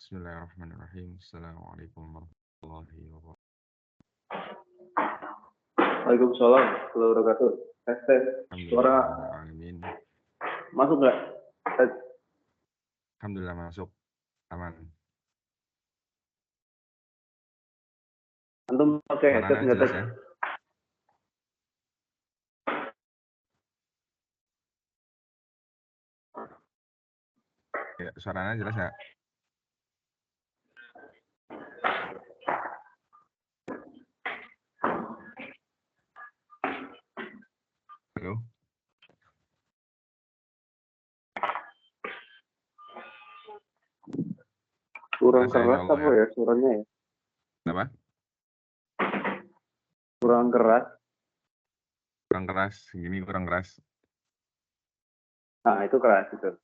Bismillahirrahmanirrahim. Assalamualaikum warahmatullahi wabarakatuh. Waalaikumsalam warahmatullahi wabarakatuh. Tes. Suara Alhamdulillahirrahmanirrahim. masuk nggak? Tes. Alhamdulillah masuk. Aman. Antum pakai headset Suaranya nggak, jelas Tes? ya? Ya, suaranya jelas ya? Halo? Kurang Jelas ya, keras insyaallah apa ya suaranya ya? Kenapa? Kurang keras. Kurang keras, segini kurang keras. Nah, itu keras itu.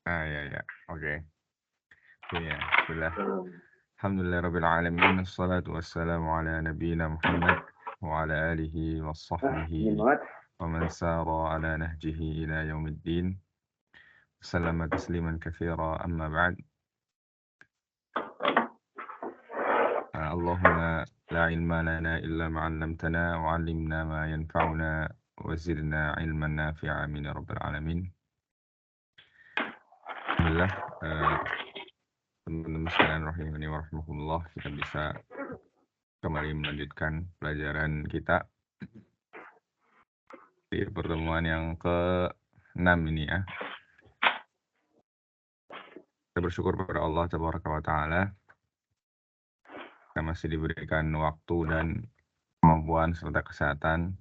Ya. Oke. Ya, bismillah. Alhamdulillahirabbil alamin. Wassalatu wassalamu ala nabiyyina Muhammad wa ala alihi wa Dingin sahbihi banget. wa man sara ala nahjihi ila yaumiddin. Sallama tasliman katsira amma ba'd. Allahumma la ilma lana illa ma 'allamtana wa 'allimna ma yanfa'una wa zidna 'ilman nafi'a amin ya rabbal alamin. Alhamdulillah, teman-teman sekalian rahimani wa rahmatullah, kita bisa kembali melanjutkan pelajaran kita di pertemuan yang ke-6 ini ya. Kita bersyukur kepada Allah tabaraka wa taala kita masih diberikan waktu dan kemampuan serta kesehatan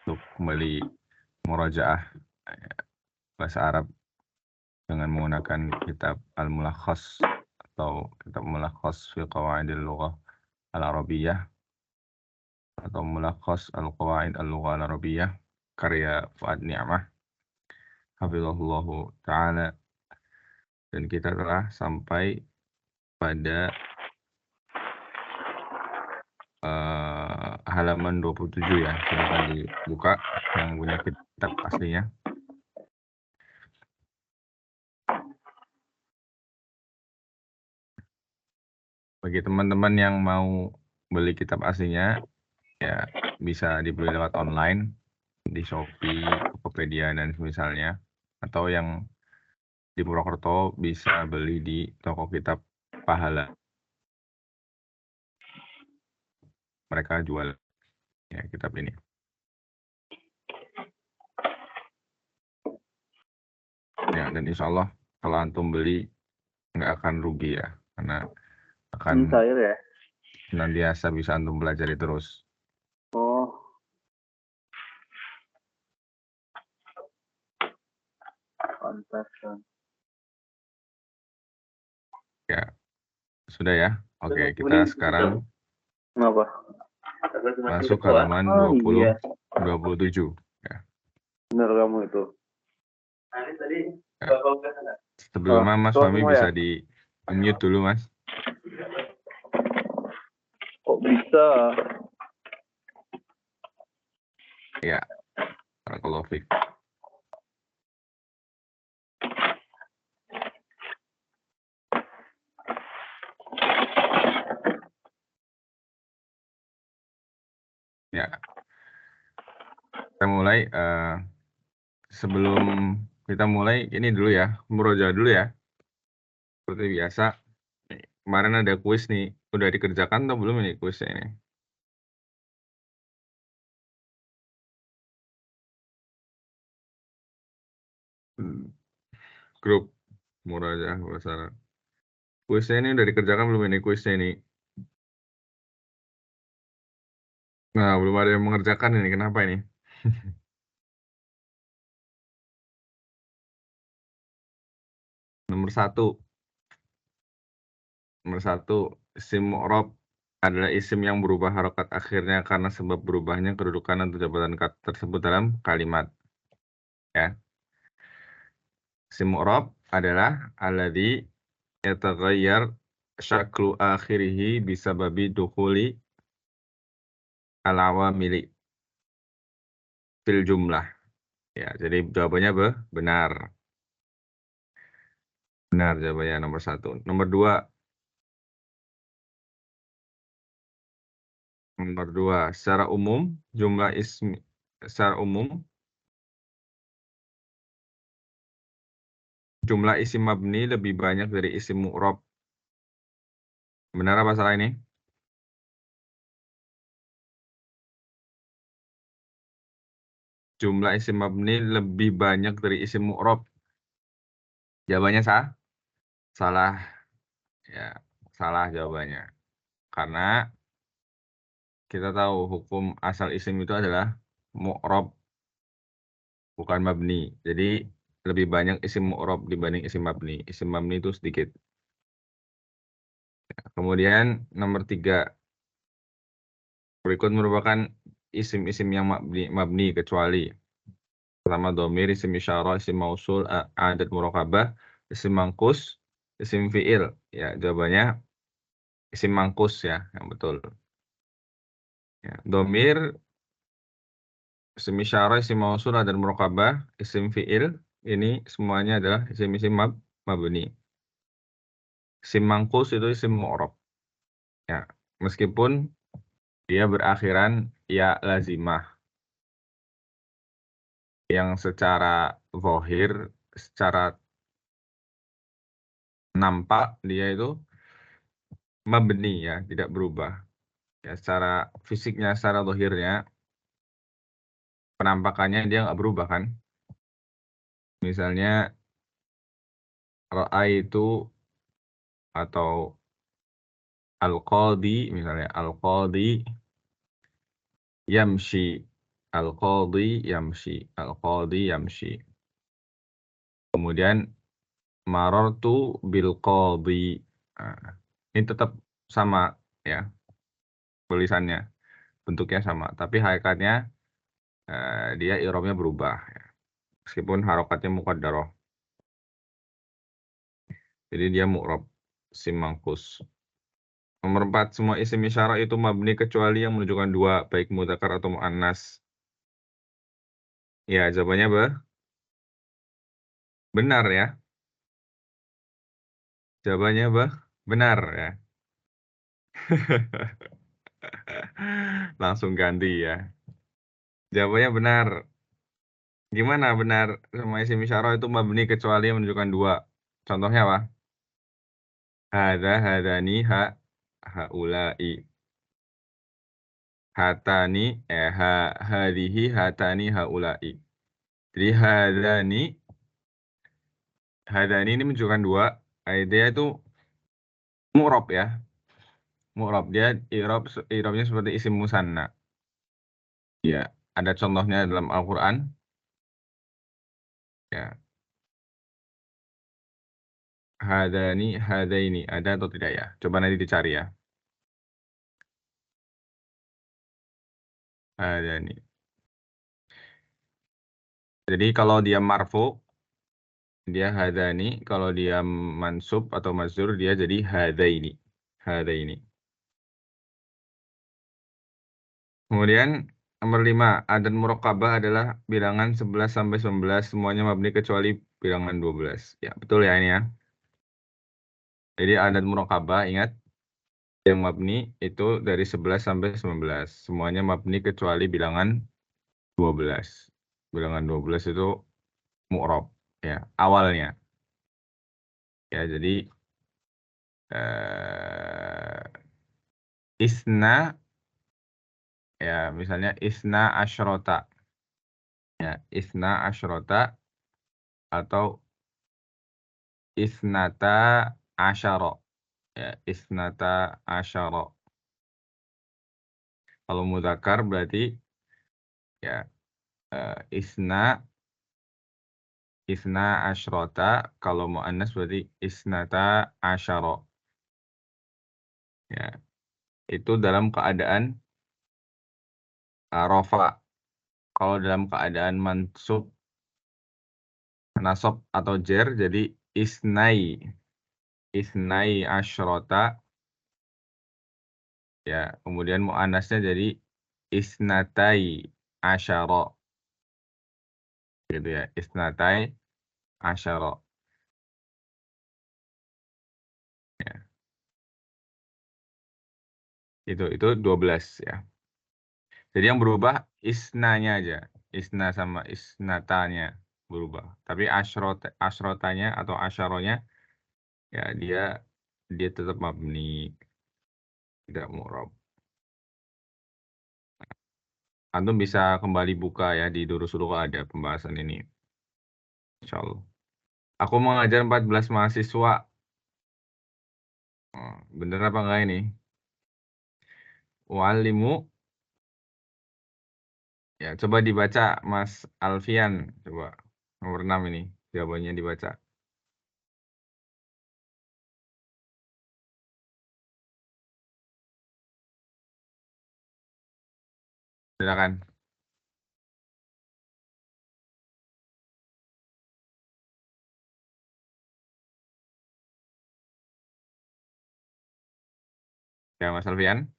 untuk kembali murajaah bahasa Arab dengan menggunakan kitab Al-Mulakhas atau kitab Mulakhas fi Qawaidil Lughah Al-Arabiyyah atau Mulakhas Al-Qawaid Al-Lughah Al-Arabiyyah karya Fuad Ni'mah hafizahullahu ta'ala, dan kita telah sampai pada halaman 27 ya. Silakan dibuka yang punya kitab aslinya. Bagi teman-teman yang mau beli kitab aslinya, ya bisa dibeli lewat online di Shopee, Tokopedia, dan misalnya. Atau yang di Purwokerto bisa beli di toko kitab Pahala. Mereka jual ya kitab ini. Ya, dan insya Allah kalau antum beli nggak akan rugi ya, karena akan Cair ya? senantiasa bisa antum pelajari terus. Oh. Pantesan. Ya, sudah ya. Oke, kita sekarang Kenapa? masuk ke halaman 27 ya. Benar kamu itu. Ya. Sebelumnya Mas Fahmi bisa di mute dulu, Mas. Kok bisa? Ya, barakallahu fiik. Ya, kita mulai. Sebelum kita mulai, ini dulu ya, murojaah dulu ya. Seperti biasa, kemarin ada kuis nih, udah dikerjakan atau belum ini kuisnya ini? Grup murojaah bahasa Arab. Kuisnya ini udah dikerjakan belum ini kuisnya ini? Nah, belum ada yang mengerjakan ini, kenapa ini? Nomor satu, isim mu'rab adalah isim yang berubah harokat akhirnya karena sebab berubahnya kedudukan atau jabatan tersebut dalam kalimat. Ya. Isim mu'rab adalah alladzi yataghayyar syaklu akhirihi bisababi dukhuli al-awamili fil jumlah. Ya, jadi jawabannya benar. Benar jawabannya nomor 1. Nomor 2. Nomor 2. Secara umum, jumlah isim secara umum jumlah isim mabni lebih banyak dari isim mu'rab. Benar apa salah ini? Jumlah isim mabni lebih banyak dari isim mu'rab. Jawabannya salah. Ya, salah jawabannya. Karena kita tahu hukum asal isim itu adalah mu'rab, bukan mabni. Jadi lebih banyak isim mu'rab dibanding isim mabni. Isim mabni itu sedikit. Kemudian nomor 3. Berikut merupakan isim-isim yang mabni kecuali pertama domir, isim isyarah, isim mausul, adat murokabah, isim mangkus, isim fi'il. Ya, jawabannya isim mangkus ya, yang betul. Ya, domir, isim isyarah, isim mausul, adat murokabah, isim fi'il, ini semuanya adalah isim-isim mabni. Isim mangkus itu isim mu'rab. Ya, meskipun dia berakhiran ya lazimah, yang secara zahir, secara nampak dia itu mabni ya, tidak berubah. Ya, secara fisiknya, secara zahirnya, penampakannya dia nggak berubah kan. Misalnya itu atau al-qadhi, misalnya al-qadhi yamshi, al-qadhi yamshi, al-qadhi yamshi. Kemudian marartu bil qadhi. Nah, ini tetap sama ya tulisannya, bentuknya sama, tapi hakikatnya dia i'rabnya berubah ya. Meskipun harokatnya muqaddarah. Jadi dia mu'rab, sim mangkus. Nomor 4, semua isim isyarah itu mabni kecuali yang menunjukkan 2, baik mudzakkar atau muannas. Ya, jawabannya benar ya. Jawabannya benar ya. Langsung ganti ya. Jawabannya benar. Gimana benar? Semua isim isyarah itu mabni kecuali yang menunjukkan 2. Contohnya apa? Hadza, hadani, haulai. Hatani, hadhihi, hatani, haulai. Jadi hadani ini menunjukkan 2. Dia itu mu'rab ya. Mu'rab dia i'rabnya seperti isim musanna. Ya, ada contohnya dalam Al-Qur'an. Ya, hadani, hadaini, ada atau tidak ya? Coba nanti dicari ya. Hadani. Jadi kalau dia marfu, dia hadani, kalau dia mansub atau mazdur dia jadi hadaini. Hadaini. Kemudian nomor 5, adat murakkabah adalah bilangan 11 sampai 19 semuanya mabni kecuali bilangan 12. Ya, betul ya ini ya. Jadi adat murakkabah ingat yang mabni itu dari 11 sampai 19. Semuanya mabni kecuali bilangan 12. Bilangan 12 itu mu'rab ya, awalnya. Ya, jadi isna ya, misalnya isna asyrota. Ya, isna asyrota atau isnata asyara. Ya, isnata asyara. Kalau mudzakkar berarti ya isna asyrota, kalau muannas berarti isnata asyara. Ya, itu dalam keadaan rafa. Kalau dalam keadaan mansub, nasab atau jer jadi isnai asyrota ya, kemudian muannasnya jadi isnatai asyara gitu ya, isnatai asyara. Itu 12 ya. Jadi yang berubah isnanya aja. Isna sama isnatanya berubah. Tapi asyrotanya atau asyaronya ya dia tetap mabni, tidak mu'rab. Antum bisa kembali buka ya di Durus Lughah ada pembahasan ini. Insyaallah. Aku mengajar 14 mahasiswa. Oh, bener apa enggak ini? Wa'alimu. Ya, coba dibaca Mas Alfian. Coba nomor 6 ini. Jawabannya dibaca. Silakan. Ya, Mas Alfian.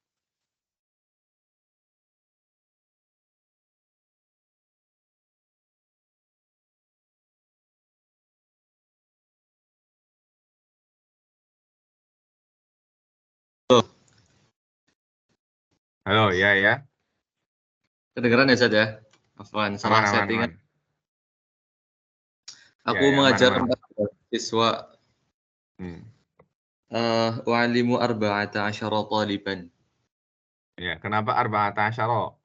Halo, ya. Kedengeran ya, Zat ya? Afwan, salah Aman. settingan. Aku Ya, mengajar aman. 14 siswa. Wa'alimu arba'ata asyara taliban. Ya, kenapa arba'ata asyara?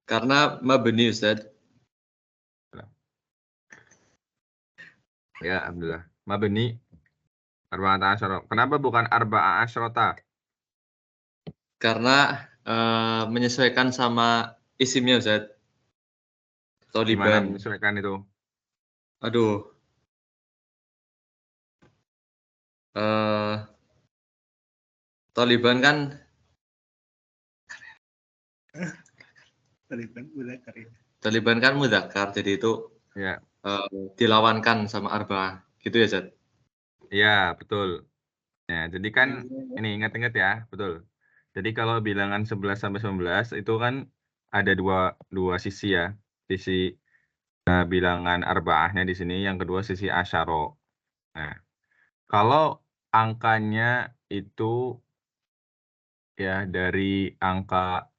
Karena mabni, Ustaz. Ya, alhamdulillah. Mabni arba'ata asyara. Kenapa bukan arba'a asyrata? Karena menyesuaikan sama isimnya, Ustaz. Gimana Taliban. menyesuaikan itu? Aduh. Taliban kan Taliban kan mudzakkar, jadi itu Ya. dilawankan sama arba'ah. Gitu ya, Zat? Iya, betul. Ya, jadi kan ini ingat-ingat ya, betul. Jadi kalau bilangan 11 sampai 19 itu kan ada dua sisi ya. Sisi bilangan arba'ahnya di sini, yang kedua sisi asyaro. Nah, kalau angkanya itu ya dari angka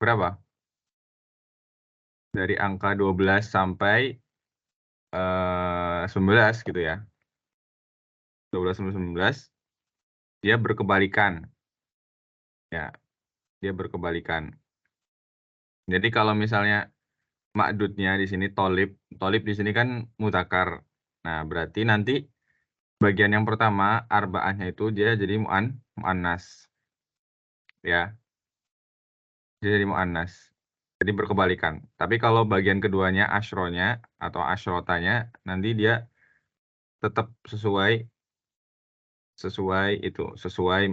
berapa? Dari angka 12 sampai 19 gitu ya. 12 sampai 19 dia berkebalikan. Ya, dia berkebalikan. Jadi kalau misalnya ma'dudnya di sini tolib di sini kan mutakar. Nah, berarti nanti bagian yang pertama arba'ahnya itu dia jadi mu'annas. Ya. Dia jadi mu'annas. Jadi berkebalikan. Tapi kalau bagian keduanya asyronya atau asyrotanya nanti dia tetap sesuai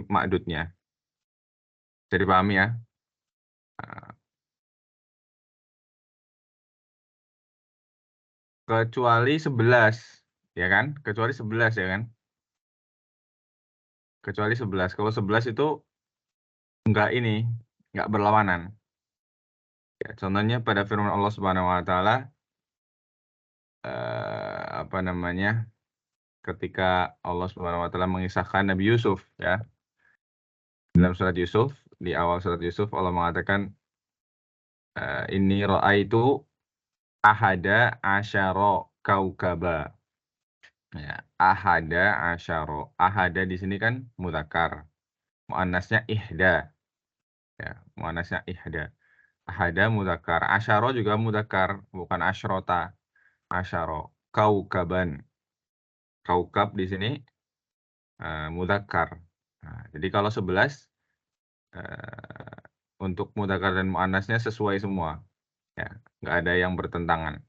ma'dudnya. Jadi pahami ya. Kecuali 11, ya kan? Kecuali 11 ya kan? Kecuali 11. Kalau 11 itu enggak berlawanan. Ya, contohnya pada firman Allah Subhanahu wa taala ketika Allah Subhanahu wa taala mengisahkan Nabi Yusuf ya. Dalam surat Yusuf, di awal surat Yusuf Allah mengatakan inni ra'aitu ahada asyara kaukaba. Ya, ahada asyara. Ahada di sini kan mudzakkar. Muannasnya ihda. Ya, muannasnya ihda. Ahada mudzakkar. Asyara juga mudzakkar, bukan asyrota. Asyara. Kaukaban. Kaukab di sini mudzakkar. Nah, jadi kalau 11 untuk mudzakkar dan muannasnya sesuai semua. Ya, nggak ada yang bertentangan.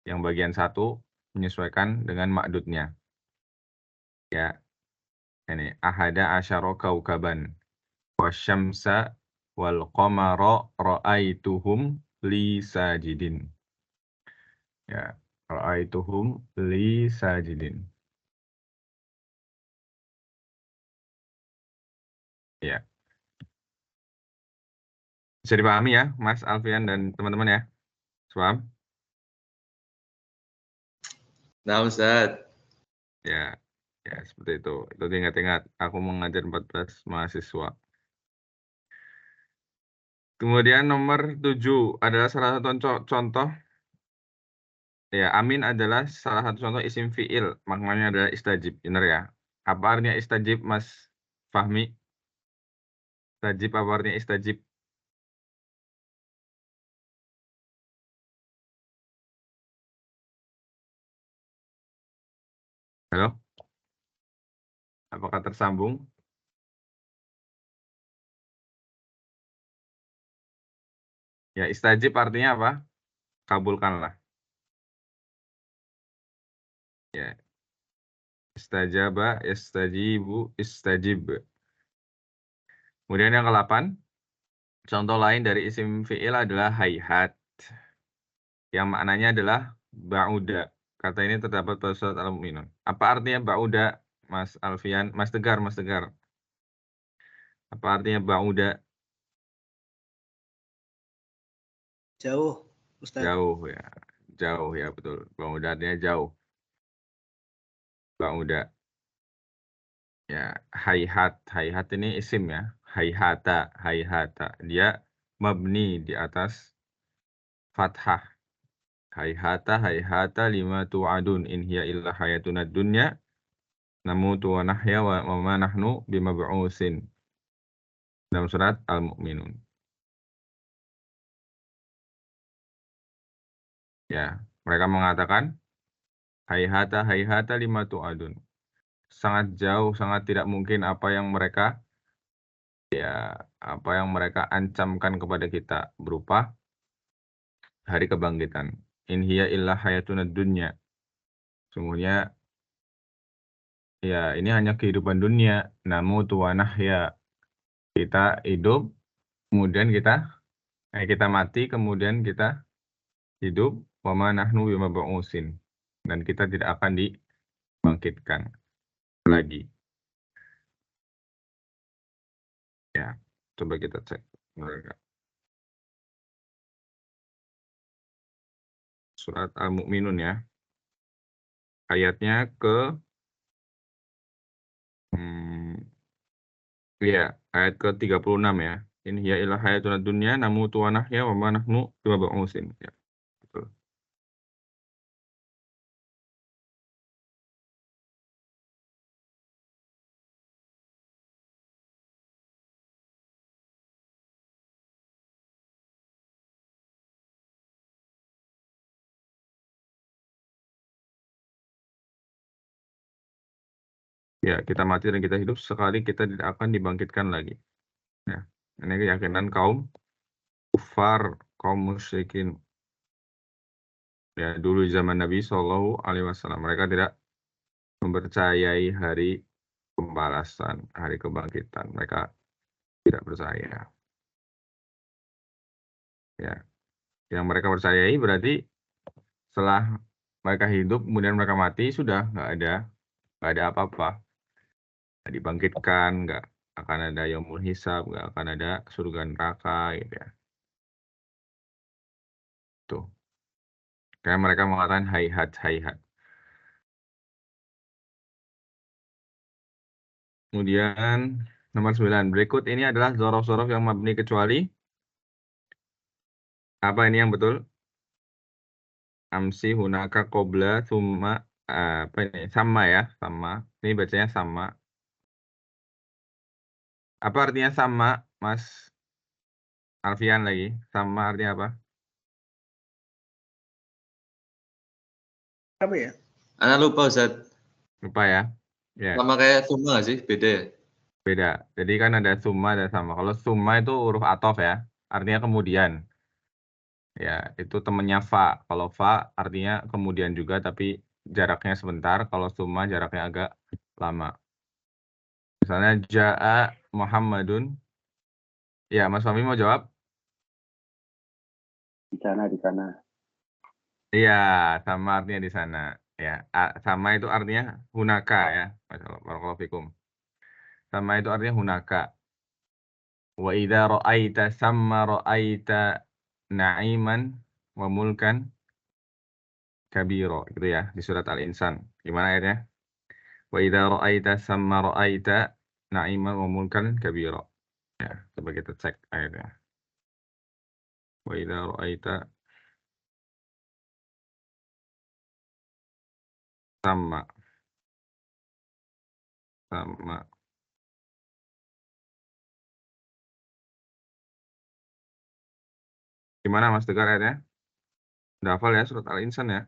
Yang bagian satu menyesuaikan dengan ma'dudnya. Ya, ini ahada asyara kaukaban. Wasyamsa wal qamara ra'aituhum li sajidin. Ya, ra'aituhum li sajidin. Ya. Bisa dipahami ya, Mas Alfian dan teman-teman ya? Paham? Nah, Ustaz. Ya, ya seperti itu. Itu ingat-ingat, aku mengajar 14 mahasiswa. Kemudian nomor 7 adalah salah satu contoh. Ya, amin adalah salah satu contoh isim fi'il. Maknanya adalah istajib. Benar ya? Apa artinya istajib, Mas Fahmi? Istajib, apa artinya istajib? Halo? Apakah tersambung? Ya, istajib artinya apa? Kabulkanlah. Ya, istajaba, istajibu, istajib. Kemudian yang ke-8, contoh lain dari isim fi'il adalah hayhat. Yang maknanya adalah ba'uda. Kata ini terdapat pada surat Al-Mu'minun. Apa artinya ba'uda, Mas Alfian? Mas Tegar, Mas Tegar. Apa artinya ba'uda? Jauh, Ustaz. Jauh ya. Jauh ya, betul. Ba'uda artinya jauh. Ba'uda. Ya, hayhat. Hayhat ini isim ya. Hayhata, hayhata. Dia mabni di atas fathah. Hayhata lima tu'adun in hiya illa hayatuna dunya namutu wa nahya wa ma nahnu bimab'usin. Dalam surat Al-Mu'minun. Ya, mereka mengatakan hayhata lima tu'adun. Sangat jauh, sangat tidak mungkin apa yang mereka ancamkan kepada kita berupa hari kebangkitan. In hiya illa hayatuna dunya. Sungguhnya ya ini hanya kehidupan dunia. Namutu wa nahya. Kita hidup, kemudian kita mati, kemudian kita hidup, wa ma nahnu bimab'usin. Dan kita tidak akan dibangkitkan lagi. Ya, coba kita cek mereka. Surat Al-Mu'minun ya. Ayatnya ayat ke-36 ya. In hiya illa hayatuna dunya namutu wa nahya wa ma nahnu bimab'usin. Ya, betul. Ya, kita mati dan kita hidup sekali kita tidak akan dibangkitkan lagi. Ya, ini keyakinan kaum kufar, kaum musyrikin. Ya, dulu zaman Nabi Shallallahu Alaihi Wasallam mereka tidak mempercayai hari pembalasan, hari kebangkitan. Mereka tidak percaya. Ya, yang mereka percayai berarti setelah mereka hidup kemudian mereka mati sudah nggak ada apa-apa. Nggak dibangkitkan, nggak akan ada yaumul hisab, nggak akan ada surga neraka gitu ya. Tuh. Kayak mereka mengatakan hayhat. Kemudian nomor 9. Berikut ini adalah zorof-zorof yang mabni kecuali. Apa ini yang betul? Amsi, hunaka, qobla, thumma, apa ini? Sama ya, sama. Ini bacanya sama. Apa artinya sama, Mas Alfian lagi? Sama artinya apa? Apa ya? Anak lupa Ustaz. Lupa ya? Ya, Sama kayak Tuma nggak sih? Beda ya? beda. Jadi kan ada summa dan sama. Kalau summa itu huruf atof ya, artinya kemudian. Ya, itu temennya fa. Kalau fa artinya kemudian juga, tapi jaraknya sebentar. Kalau summa jaraknya agak lama. Misalnya ja'a Muhammadun. Ya, Mas Fahmi mau jawab? Di sana. Iya, sama artinya di sana. Ya, sama itu artinya hunaka ya. Masyaallah, barakallahu fikum. Sama itu artinya hunaka. Wa idza ra'aita samma ra'aita na'iman wa mulkan kabiro. Gitu ya, di surat Al-Insan. Gimana ayatnya? Wa idza ra'aita samma ra'aita na'iman wa mulkan kabiro. Ya, coba kita cek ayatnya. Wa idza ra'aita sama. Gimana Mas Tegar ayatnya? Udah hafal ya surat Al-Insan ya?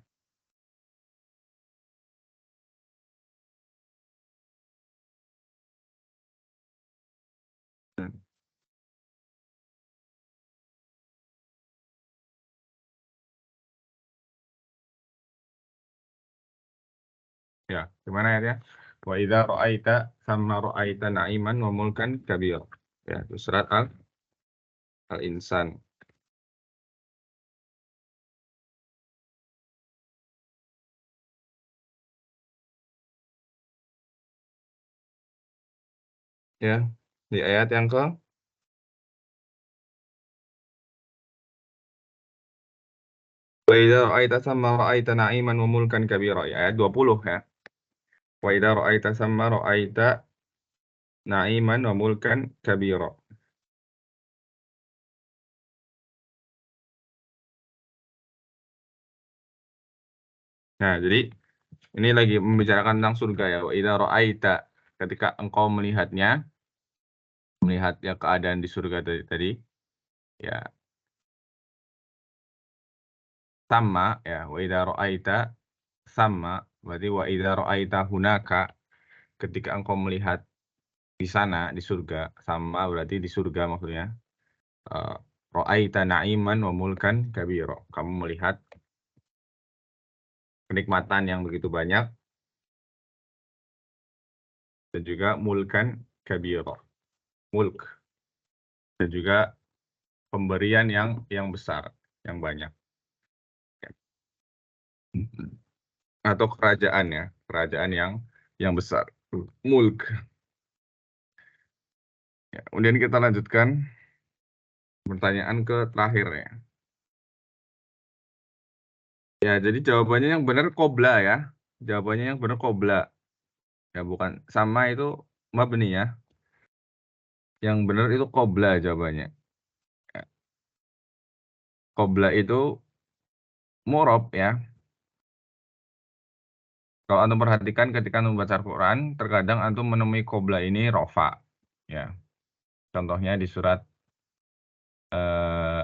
Ya, gimana ayatnya? Wa idza ra'aita thamma ra'aita na'iman wa mulkan kabir. Ya, itu surat Al-Insan. Ya, di ayat yang ke Wa idza ra'aita thamma ra'aita na'iman wa mulkan kabira. Ya, ayat 20 ya. Wa idza ra'aita thamma ra'aita na'iman wa mulkan kabira. Nah, jadi ini lagi membicarakan tentang surga ya. Wa idza ra'aita, ketika engkau melihat ya keadaan di surga tadi ya, sama ya, wa idza ra'aita sama, berarti wa idza ra'aita hunaka, ketika engkau melihat di sana di surga, sama berarti di surga maksudnya. Ra'aita na'iman wa mulkan kabira. Kamu melihat kenikmatan yang begitu banyak dan juga mulkan kabira. Mulk, dan juga pemberian yang besar, yang banyak. Atau kerajaan ya, kerajaan yang besar. Mulk. Ya, kemudian kita lanjutkan pertanyaan ke terakhir ya. Ya, jadi jawabannya yang benar qobla ya. Jawabannya yang benar qobla. Ya, bukan sama itu mabni ya. Yang benar itu qobla jawabannya. Ya. Qobla itu mu'rab ya. Kalau antum perhatikan ketika antum baca Al-Quran, terkadang antum menemui qobla ini rofa. Ya. Contohnya di surat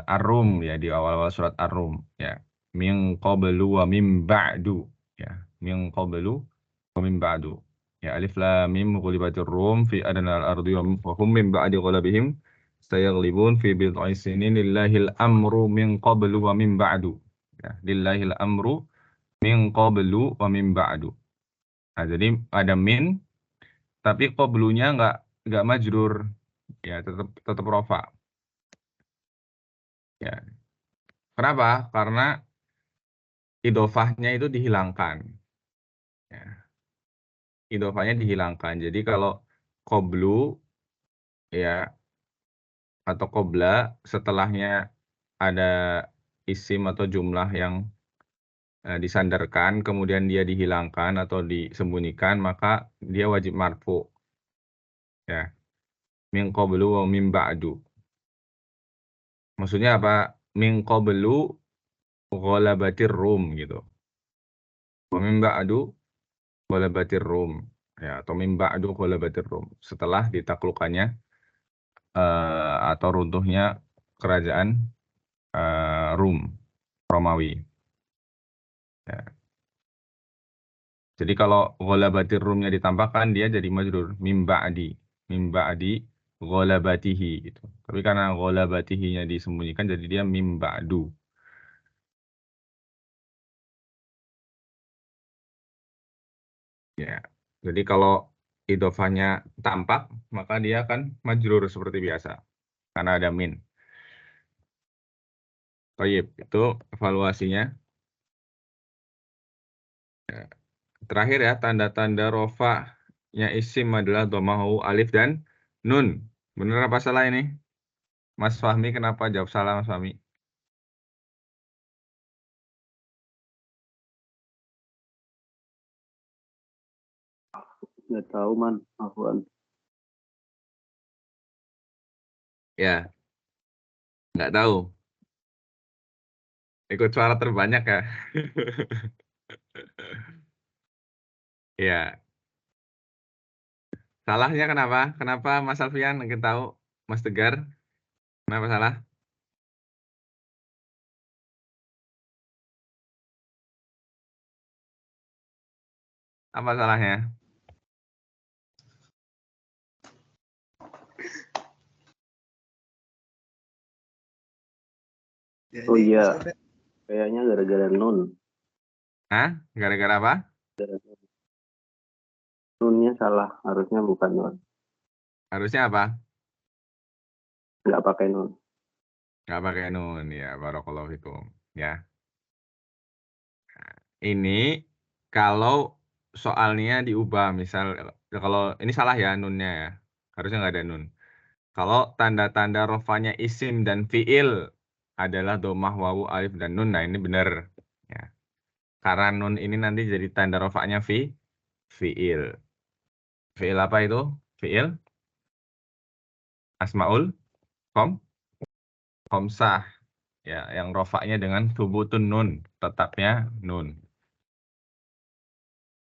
Ar-Rum ya, di awal-awal surat Ar-Rum ya. Min qablu wa min ba'du ya. Min qablu wa min ba'du. Ya, alif lam mim ghulibatir rum fi adnal ardi wa hum min ba'di ghalabihim sayaghlibun fi bid'i sinin lillahil amru min qablu wa min ba'du. Ya, lillahil amru min qablu wa min ba'du. Nah, jadi ada min tapi qablunya enggak majrur. Ya, tetap rofa. Ya. Kenapa? Karena idofahnya itu dihilangkan. Ya. Idofahnya dihilangkan. Jadi kalau qablu ya atau qobla setelahnya ada isim atau jumlah yang disandarkan kemudian dia dihilangkan atau disembunyikan, maka dia wajib marfu. Ya. Min qablu wa min ba'du. Maksudnya apa? Min qablu ghalabatir rum gitu. Wa min ba'du ghalabatir rum. Ya, atau min ba'du ghalabatir rum. Setelah ditaklukkannya atau runtuhnya kerajaan Rum, Romawi. Ya. Jadi kalau ghalabatir rumnya ditambahkan dia jadi majrur mim ba'di ghalabatihi gitu. Tapi karena ghalabatihi-nya disembunyikan jadi dia mim ba'du. Ya. Jadi kalau idofahnya tampak maka dia akan majrur seperti biasa karena ada min. Baik, itu evaluasinya. Ya. Terakhir ya, tanda-tanda rofa-nya isim adalah dhammahu alif dan nun. Benar apa salah ini? Mas Fahmi kenapa jawab salah Mas Fahmi? Nggak tahu man, Afwan. Ya, nggak tahu. Ikut suara terbanyak ya. Ya. Salahnya kenapa? Kenapa Mas Alfian? Ingin tahu Mas Tegar? Kenapa salah? Apa salahnya? Jadi, Oh iya. Mas Alfred, Kayaknya gara-gara nun. Hah? Gara-gara apa? Nunnya salah. Harusnya bukan nun. Harusnya apa? Nggak pakai nun. Nggak pakai nun. Ya, barakallahu fikum. Ya. Ini kalau soalnya diubah, misal kalau ini salah ya nunnya ya. Harusnya nggak ada nun. Kalau tanda-tanda rofanya isim dan fiil adalah domah, wawu, alif, dan nun. Nah ini benar. Ya. Karena nun ini nanti jadi tanda rofanya fiil. Fiil apa itu? Fiil? Asmaul? Komsah. Ya, yang rofaknya dengan thubutun nun. Tetapnya nun.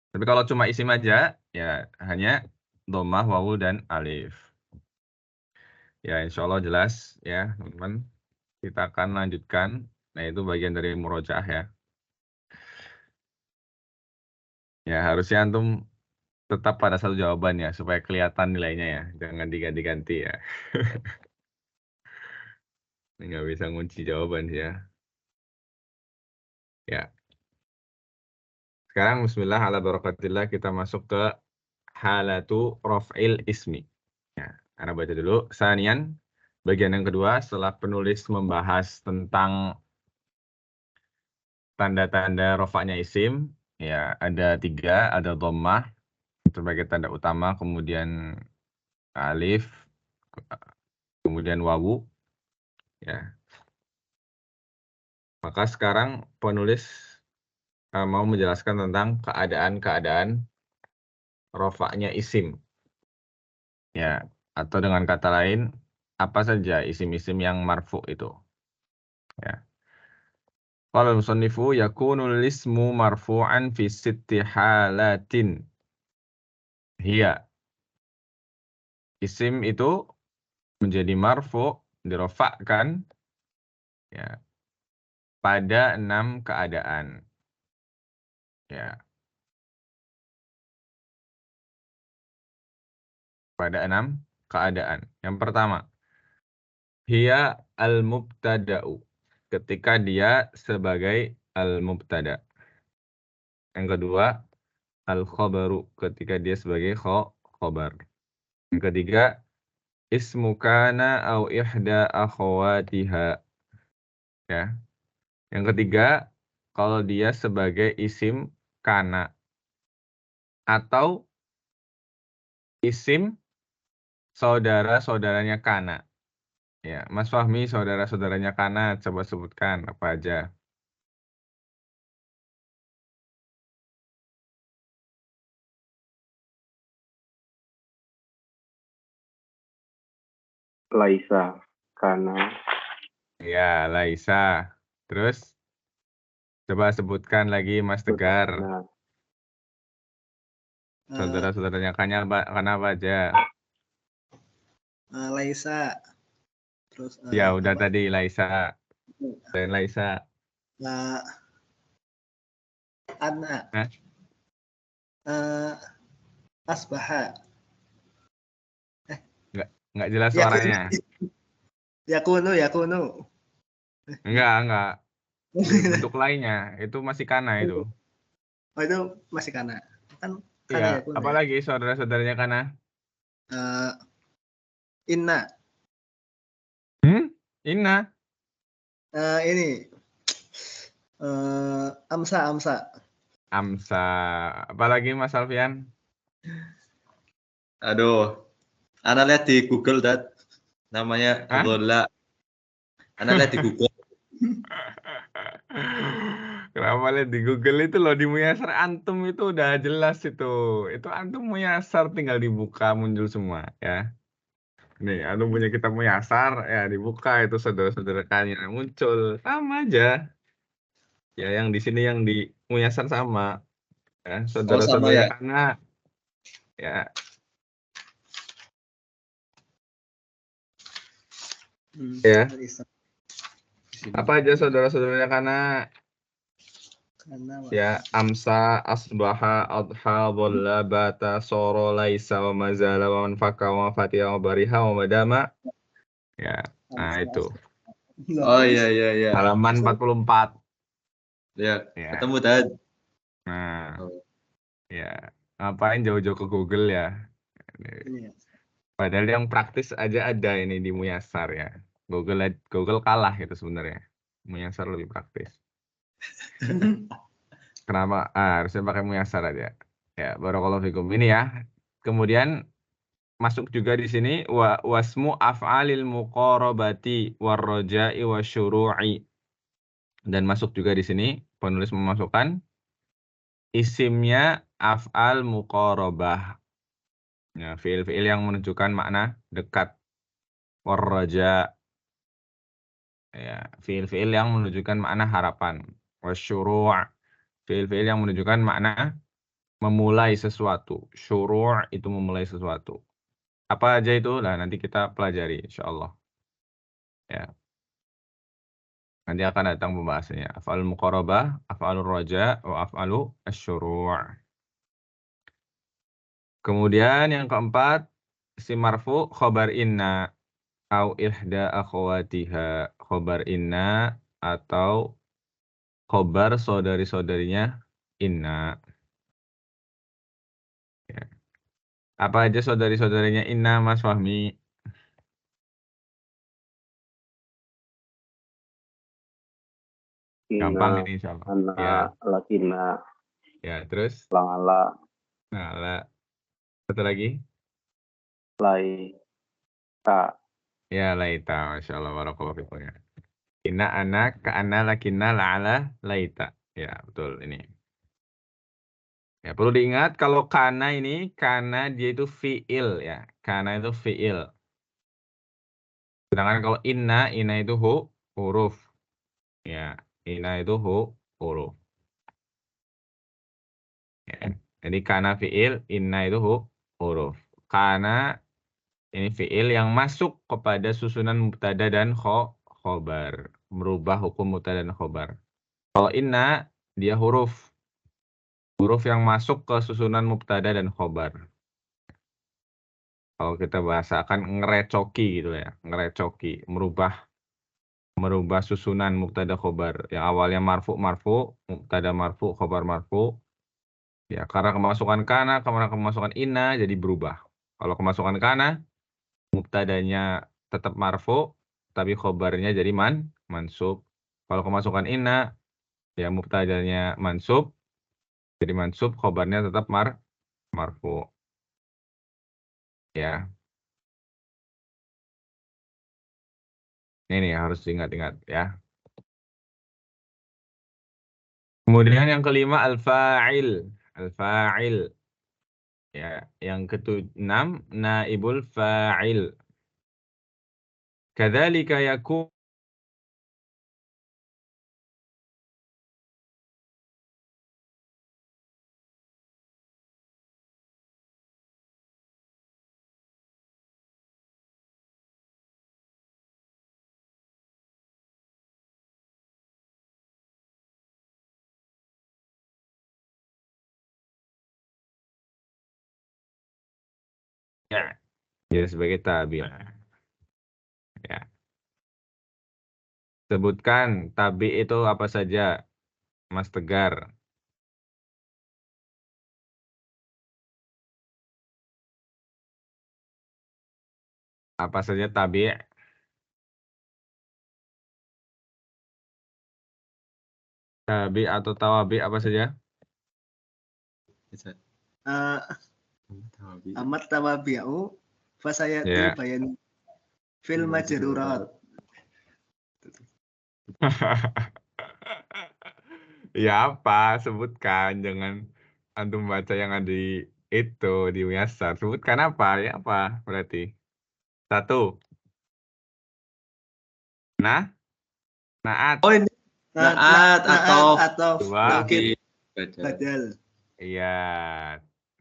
Tapi kalau cuma isim aja, ya hanya domah, wawu, dan alif. Ya, insya Allah jelas ya, teman-teman. Kita akan lanjutkan. Nah, itu bagian dari murojaah ya. Ya, harusnya antum tetap pada satu jawaban ya, supaya kelihatan nilainya ya. Jangan diganti-ganti ya. Ini nggak bisa ngunci jawaban sih ya. Ya. Sekarang bismillah ala barakatillah kita masuk ke halatu raf'il ismi. Ya, Anda baca dulu. Sanian, bagian yang kedua setelah penulis membahas tentang tanda-tanda rofaknya isim, ya ada 3, ada dhammah sebagai tanda utama, kemudian alif, kemudian wawu. Ya. Maka sekarang penulis mau menjelaskan tentang keadaan-keadaan rofaknya isim. Ya, atau dengan kata lain, apa saja isim-isim yang marfu itu. Ya. Qala al-musannifu yakunul ismu marfu'an fi sitti halatin. Hiya. Isim itu menjadi marfu, dirofakkan ya, pada 6 keadaan. Ya. Pada 6 keadaan. Yang pertama, hiya al-mubtada'u. Ketika dia sebagai al-mubtada'. Yang kedua, al-khabaru. Ketika dia sebagai khobar. Yang ketiga, ismu kana au ihda akhawatiha. Ya. Yang ketiga, kalau dia sebagai isim kana atau isim saudara-saudaranya kana. Ya, Mas Fahmi saudara-saudaranya kana, coba sebutkan apa aja. Laisa. Karena. Ya, Laisa. Terus coba sebutkan lagi Mas Tegar. Nah, Saudara-saudaranya kana apa aja? Laisa, terus Ya, udah apa? tadi Laisa. Dan Laisa. Nah, Ana, Hah? Asbaha, Nggak jelas Yakunu, suaranya. Yakunu. Enggak. Di bentuk lainnya, itu masih kana itu. Oh itu masih kana. Kan kana Iya, Yakunu ya. apalagi saudara-saudaranya kana? Eh, Inna, Inna. ini Amsa. Amsa. Apalagi Mas Alfian? Aduh, Ana lihat di Google, Dad. Namanya Hah? Rola. Ana lihat di Google. Kenapa lihat di Google itu loh, di Muyasar antum itu udah jelas itu. Itu antum Muyasar tinggal dibuka muncul semua ya. Nih, antum punya kitab Muyasar ya, dibuka itu saudara-saudara kalian muncul sama aja. Ya, yang di sini yang di Muyasar sama. Ya, Oh, sama saudara-saudaranya ya. Kana. Ya, Ya. Isam. Di sini. apa aja saudara-saudaranya Kana? Karena Ya, amsa, asbaha, adha, dhalla, bata, soro, laisa, wa mazala, wa manfaka, wa fatiha, wa bariha, wa madama. Ya, nah itu. Oh iya iya iya. Halaman 44. Ya, Ya. ketemu tadi. Nah, Oh. ya. Ngapain jauh-jauh ke Google ya? ini ya. Padahal yang praktis aja ada ini di Muyasar ya. Google kalah gitu sebenarnya. Muyasar lebih praktis. Kenapa? Harusnya pakai Muyasar aja. Ya, barakallahu fikum. Ini ya. Kemudian masuk juga di sini wasmu af'alil muqarabati warroja'i wasyuru'i. Dan masuk juga di sini penulis memasukkan isimnya af'al muqarabah. Ya, fiil-fiil yang menunjukkan makna dekat. Warroja, ya, fiil-fiil yang menunjukkan makna harapan. Wasyuru', fiil-fiil yang menunjukkan makna memulai sesuatu. Syuru' itu memulai sesuatu. Apa aja itu? Nah, nanti kita pelajari insyaallah. Ya. Nanti akan datang pembahasannya. Af'al muqarabah, af'alur raja, wa af'alu asyuru'. Kemudian yang keempat, isim marfu khobar inna au ihda akhwatiha. Khobar inna atau khobar saudari-saudarinya inna. Ya. Apa aja saudari-saudarinya inna, Mas Fahmi? Gampang Ina, ini insyaallah. Ana, Ya, Lakina, ya, terus Langala, nah, satu lagi. Lai, Ta. Ya, laita, Masya Allah, barakallahu fikum ya. Inna anak, ka anna lakinna la'ala laita. Ya, betul ini. Ya, perlu diingat kalau kana ini, kana dia itu fi'il ya. Kana itu fi'il. Sedangkan kalau inna itu huruf. Ya, inna itu huruf. Ya. Jadi kana fi'il, inna itu huruf. Kana ini fi'il yang masuk kepada susunan mubtada dan khobar. Merubah hukum mubtada dan khobar. Kalau inna, dia huruf. Huruf yang masuk ke susunan mubtada dan khobar. Kalau kita bahasakan ngerecoki gitu ya. Ngerecoki, merubah susunan mubtada khobar. Yang awalnya marfu, mubtada marfu, khobar marfu. Ya, karena kemasukan kana, karena kemasukan inna, jadi berubah. Kalau kemasukan kana, mubtadanya tetap marfu, tapi khobarnya jadi mansub. Kalau kemasukan inna, ya mubtadanya mansub, jadi mansub, khobarnya tetap marfu. Ya, ini harus diingat-ingat ya. Kemudian yang kelima al-fa'il. Al-fa'il. Ya, yang keenam naibul fa'il. Kadzalika yakun. Ya, jadi sebagai tabi. Ya. Sebutkan tabi itu apa saja, Mas Tegar. Apa saja tabi? Tabi atau tawabi apa saja? Bisa. Eh, Tawabi. amat tawabi'u fasayati Ya. bayan fil majrurat. Ya apa? Sebutkan, jangan antum baca yang ada di itu di Muyasar. Sebutkan apa? Ya apa berarti? Satu. Nah, naat. Oh ini Naat atau atau Dua. taukid badal. badal. Iya,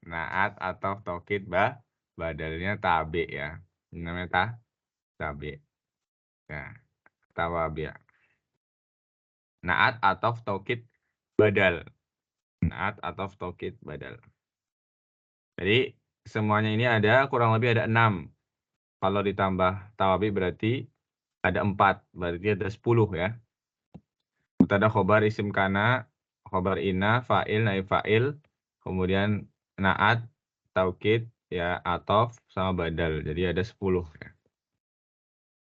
naat atau taukid badalnya tabi ya. Ini namanya tabi. Ya, tawabi. Naat atau taukid badal. Naat atau taukid badal. Jadi semuanya ini ada kurang lebih ada 6. Kalau ditambah tawabi berarti ada 4. Berarti ada 10 ya. Mubtada, khobar, isim kana, khobar inna, fa'il, naib fa'il, kemudian naat, taukid, ya atof, sama badal. Jadi ada 10 ya.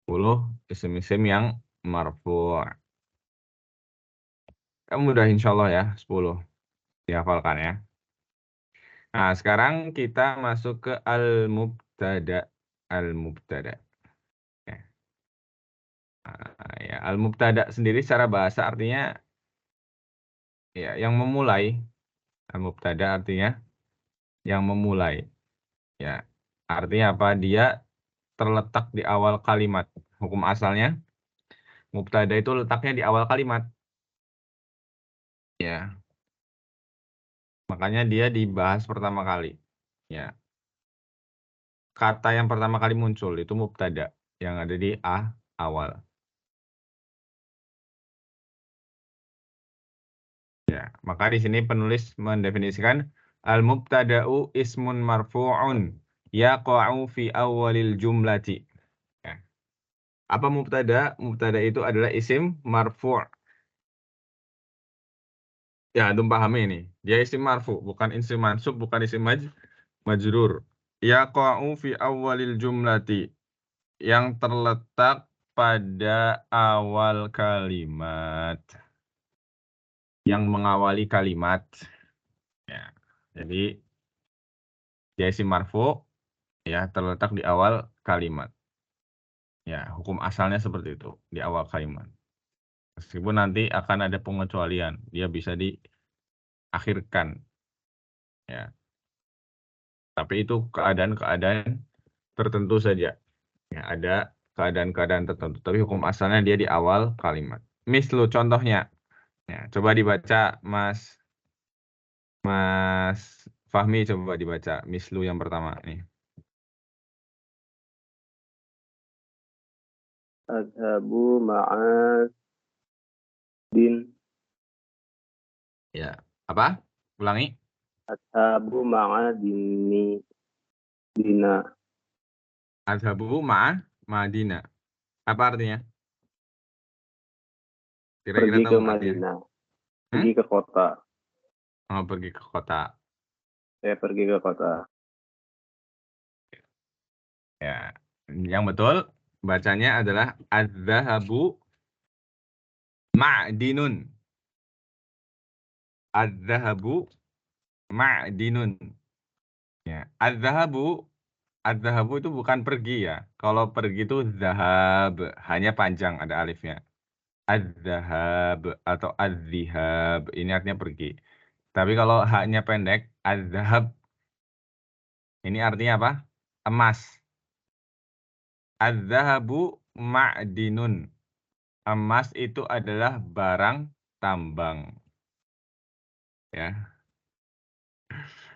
10 isim-isim yang marfu'. Mudah insya Allah ya, 10. Dihafalkan ya. Nah, sekarang kita masuk ke al-mubtada. Al-mubtada. Ya. Nah, ya, al-mubtada sendiri secara bahasa artinya ya yang memulai. Al-mubtada artinya yang memulai. Ya. Artinya apa? Dia terletak di awal kalimat. Hukum asalnya mubtada itu letaknya di awal kalimat. Ya. Makanya dia dibahas pertama kali. Ya. Kata yang pertama kali muncul itu mubtada yang ada di awal. Ya, maka di sini penulis mendefinisikan al-mubtada'u ismun marfu'un yaqa'u fi awalil jumlati. Ya. Apa mubtada? Mubtada itu adalah isim marfu'. Ya, antum pahami ini. Dia isim marfu, bukan isim mansub, bukan isim majrur. Yaqa'u fi awalil jumlati. Yang terletak pada awal kalimat. Yang mengawali kalimat. Ya. Jadi dia isim marfu ya terletak di awal kalimat. Ya, hukum asalnya seperti itu, di awal kalimat. Meskipun nanti akan ada pengecualian, dia bisa diakhirkan. Ya. Tapi itu keadaan-keadaan tertentu saja. Ya, ada keadaan-keadaan tertentu, tapi hukum asalnya dia di awal kalimat. Mislu contohnya. Ya, coba dibaca Mas Fahmi, coba dibaca mislu yang pertama nih. Adhabu ma'a din. Ya, apa? Ulangi. Adhabu ma'a dina. Adhabu Madinah. Apa artinya? Kira-kira Pergi ke tahu artinya? Madinah. Pergi ke kota. Oh, pergi ke kota. Saya pergi ke kota. Ya, yang betul bacanya adalah adzahabu ma'dinun. Adzahabu ma'dinun. Ya, adzahabu itu bukan pergi ya. Kalau pergi itu zahab, hanya panjang ada alifnya. Adzahab atau adzihab ini artinya pergi. Tapi kalau haknya pendek, adzahab ini artinya apa? Emas. Adzahabu ma'dinun. Emas itu adalah barang tambang. Ya.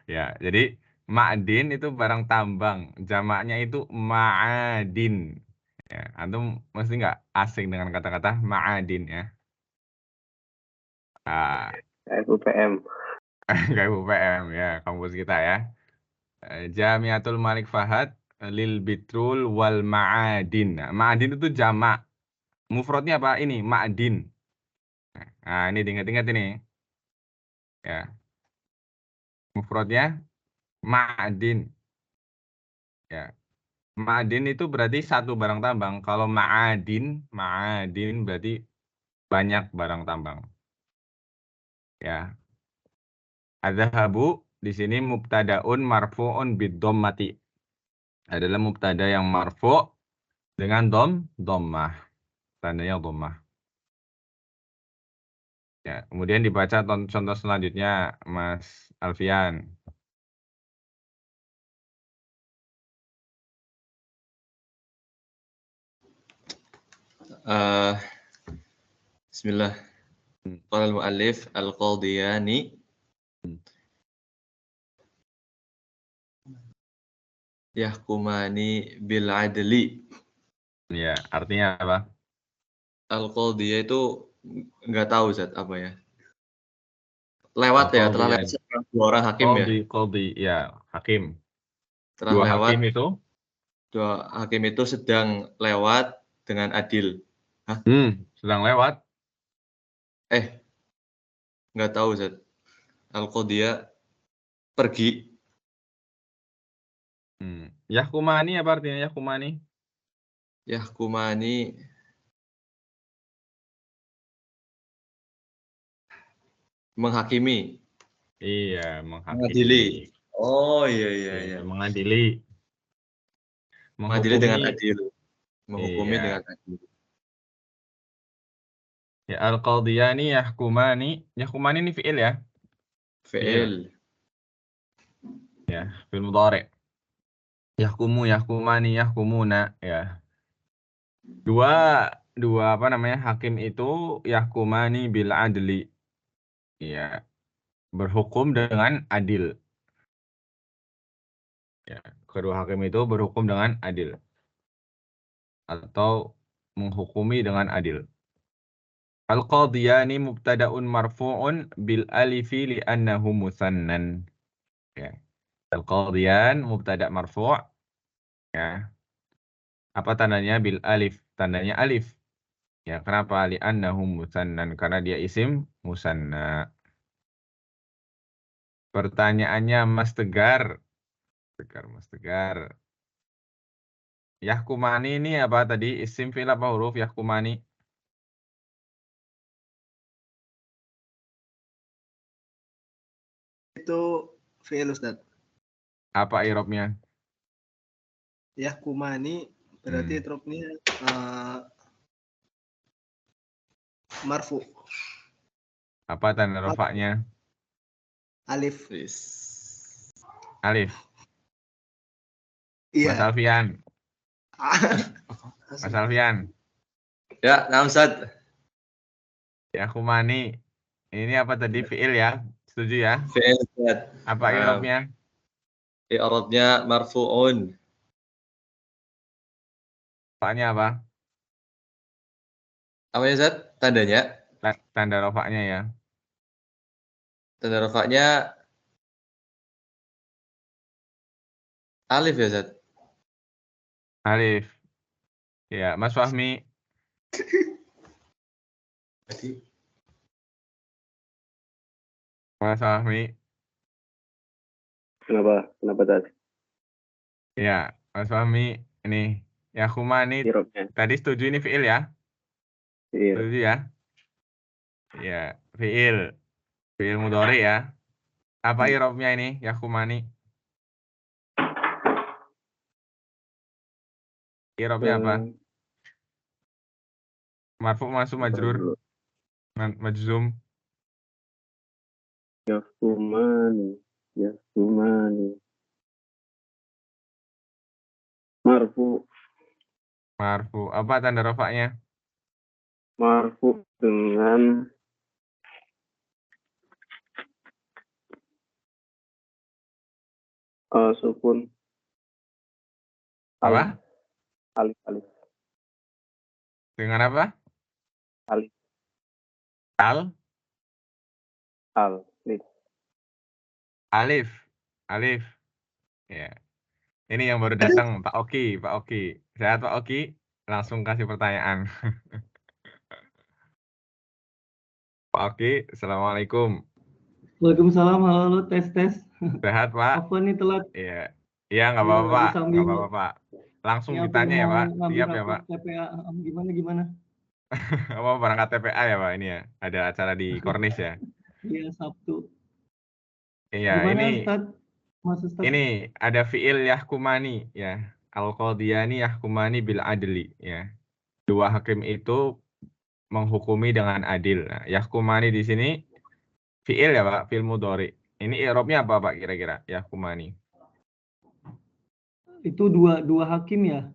Ya, jadi ma'din itu barang tambang. Jamaknya itu ma'adin. Ya, antum mesti nggak asing dengan kata-kata ma'adin ya. Ah, FUPM. kayak UPM ya, kampus kita ya. Jamiatul Malik Fahad lil bitrul wal ma'adin. Nah, ma'adin itu jamak. Mufradnya apa? Ini ma'din. Nah, ini diingat-ingat ini. Ya. Mufradnya ma'din. Ya. Ma'din itu berarti satu barang tambang. Kalau ma'adin berarti banyak barang tambang. Ya. Adzahabu di sini mubtadaun marfu'un bid-dhammati. Adalah mubtada yang marfu' dengan dhammah. Tandanya dhammah. Ya, kemudian dibaca contoh selanjutnya Mas Alfian. Bismillah. Qala al-mu'allif al-qadiyani yahkumani bil adli. Ya, artinya apa? Al-qadiyah itu nggak tahu Zat apa ya. Lewat ya, telah lewat dua orang hakim ya. Qadhi, ya, hakim. Telah Dua lewat hakim itu? dua hakim itu sedang lewat dengan adil. Hah? Sedang lewat. Nggak tahu Zat. Al-qadiyah pergi. Yahkumani apa artinya yahkumani? Yahkumani menghakimi. Iya, Mengadili. Oh iya. Mengadili. Mengadili dengan adil. Menghukumi Iya. dengan adil. Ya, al-qadiyani yahkumani. Yahkumani ini fi'il ya? Fi'il. Ya, fi'il mudhari'. Yahkumu, yahkumani, yahkumuna. Ya. Dua apa namanya? Hakim itu yahkumani bil adli. Ya. Berhukum dengan adil. Ya, kedua hakim itu berhukum dengan adil. Atau menghukumi dengan adil. Al-qadiyani mubtada'un marfu'un bil alifi li'annahu musannan. Ya. Al-qadiyan mubtada' marfu'. Ya. Apa tandanya? Bil alif. Tandanya alif. Ya, kenapa? Li'annahu musannan. Karena dia isim musanna. Pertanyaannya Mas Tegar. Mas Tegar. Yahkumani ini apa tadi? Isim fi'il apa huruf yahkumani? Itu fi'il Ustaz. Apa i'rabnya? Yahkumani berarti i'rabnya marfu. Apa tanda rafa'nya? Alif. Alif. Iya. Mas Alfian. Mas Alfian. Ya, nah Ustaz. Yahkumani. Ini apa tadi? Fi'il ya? Setuju ya? Fi'il Ustaz. Apa i'rabnya? I'rabnya marfu'un. Rafa'nya apa? Apa ya Ustaz? Tandanya? Tanda rafa'nya ya. Tanda rafa'nya alif ya Ustaz? Alif. Ya, Mas Fahmi. Mas Fahmi. Kenapa tadi? Ya, Mas Fahmi. Ini. Yahkumani. Irobnya. Tadi setuju ini fi'il ya? Fi'il. Setuju ya? Ya, fi'il. Fi'il mudhari ya. Apa i'rabnya ini? Yahkumani. I'rabnya apa? Marfu' mansub majrur. Majzum. Yahkumani. Marfu. Apa tanda rafa'nya? Marfu dengan sukun. Apa? Alif. Dengan apa? Alif. Alif. Ya. Ini yang baru datang, Pak Oki. Sehat Pak Oki? Langsung kasih pertanyaan. Pak Oki, Assalamualaikum. Waalaikumsalam, halo, tes. Sehat Pak? Apa nih telat? Iya. Iya, nggak apa-apa Pak. Langsung ditanya ya Pak. Siap ya Pak. TPA, gimana? Apa berangkat TPA ya Pak ini ya? Ada acara di Kornis ya? Iya, Sabtu. Iya, Gimana, ini Ustaz? Mas Ustaz? ini ada fi'il yahkumani ya. Al-qadiyani yahkumani bil adli ya. Dua hakim itu menghukumi dengan adil. Nah, yahkumani di sini fi'il ya Pak, fi'il mudhari. Ini i'rabnya apa Pak kira-kira? Yahkumani. Itu dua hakim ya?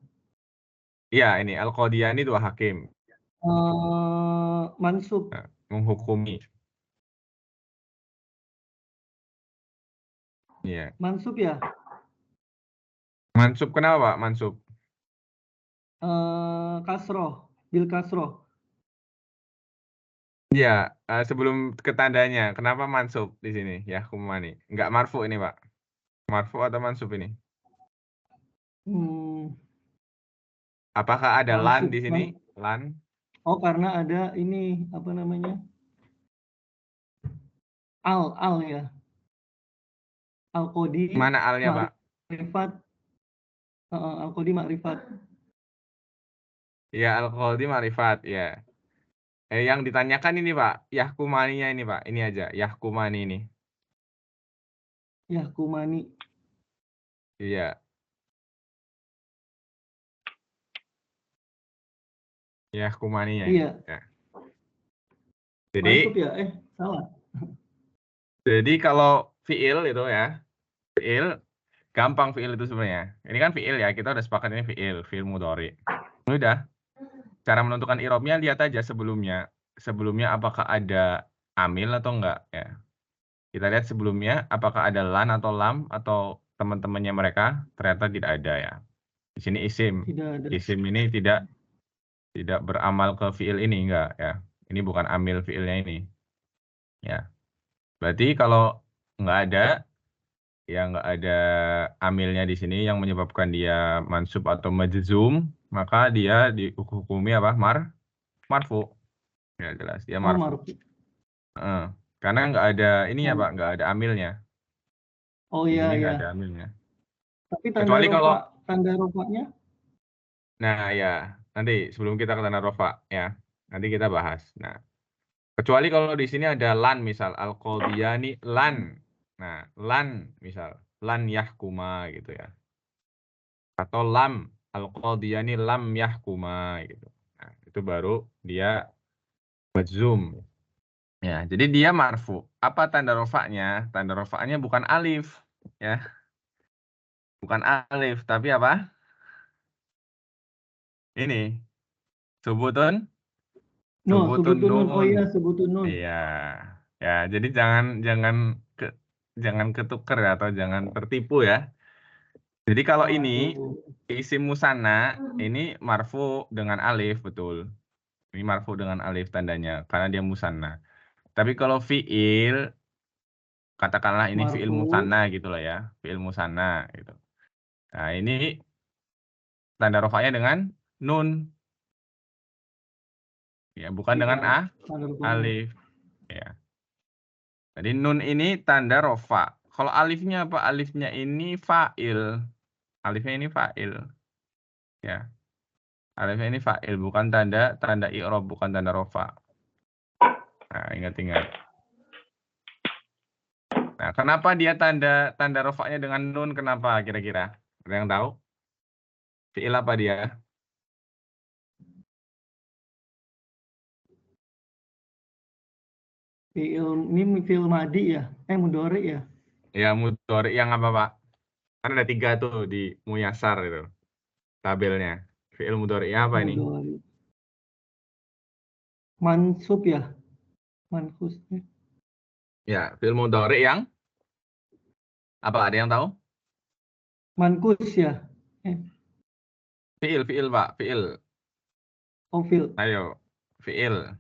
Iya, ini al-qadiyani dua hakim. Mansub. Nah, menghukumi. Iya. Mansub ya? Mansub kenapa, Pak? Mansub. Kasroh. Bil kasroh. Iya, sebelum ke tandanya, kenapa mansub di sini? Yahkumani. Enggak marfu ini, Pak. Marfu atau mansub ini? Apakah ada lan Mansub, di sini? Lan? Oh, karena ada ini apa namanya? Al ya. Al-Qodi. Mana alnya, Pak? Makrifat. Al-Qodi makrifat. Ya, al-Qadi ma'rifat, ya. Yang ditanyakan ini, Pak, yahkumaninya ini, Pak. Ini aja, yahkumani ini. Yahkumani. Iya. Yahkumaninya ini. Iya. Ya. Jadi, Mansub ya? Salah. Jadi kalau fiil itu ya, fiil gampang fiil itu sebenarnya. Ini kan fiil ya, kita udah sepakat ini fiil mudhari. Udah. Cara menentukan i'rabnya lihat aja sebelumnya. Sebelumnya apakah ada amil atau enggak ya. Kita lihat sebelumnya apakah ada lan atau lam atau teman-temannya mereka, ternyata tidak ada ya. Di sini isim. Tidak ada. Isim ini tidak beramal ke fiil ini enggak ya. Ini bukan amil fiilnya ini. Ya. Berarti kalau enggak ada ya nggak ada amilnya di sini yang menyebabkan dia mansub atau majzum, maka dia dihukumi apa? Marfu. Ya jelas dia marfu. Karena nggak ada ini ya Pak, nggak ada amilnya. Oh Di iya sini nggak iya. ada amilnya. Tapi Kecuali kalau tanda rofaknya? Nah ya, nanti sebelum kita ke tanda rofa ya, nanti kita bahas. Nah, kecuali kalau di sini ada lan misal al-qadiyani lan. Nah, lan misal lan yahkuma gitu ya. Atau lam al-qadiyani lam yahkuma gitu. Nah, itu baru dia majzum. Ya, jadi dia marfu. Apa tanda rofaknya? Tanda rofaknya bukan alif, ya. Bukan alif, tapi apa? Ini. Subutun. Subutun nun. Oh iya, subutun nun. Iya. Ya, jadi jangan ketuker ya, atau jangan tertipu ya. Jadi kalau ini isim musanna ini marfu dengan alif, betul. Ini marfu dengan alif tandanya karena dia musanna. Tapi kalau fiil katakanlah ini fiil musanna gitu lah ya, fiil musanna gitu. Nah, ini tanda rofanya dengan nun. Ya, bukan dengan alif. Ya. Jadi nun ini tanda rofa. Kalau alifnya apa? Alifnya ini fa'il. Alifnya ini fa'il. Ya. Alifnya ini fa'il, bukan tanda i'rab, bukan tanda rofa. Nah, ingat-ingat. Nah, kenapa dia tanda rofaknya dengan nun? Kenapa kira-kira? Ada yang tahu? Fi'il apa dia? Fi'il madi ya? Mudhari ya? Ya, mudhari yang apa, Pak? Kan ada 3 tuh di Muyasar itu. Tabelnya. Fi'il mudhari apa ini? Mansub ya? Mankus. Ya, fi'il mudhari yang apa? Ada yang tahu? Mankus ya? Fi'il, Pak. Fi'il. Oh, fi'il. Ayo, fi'il.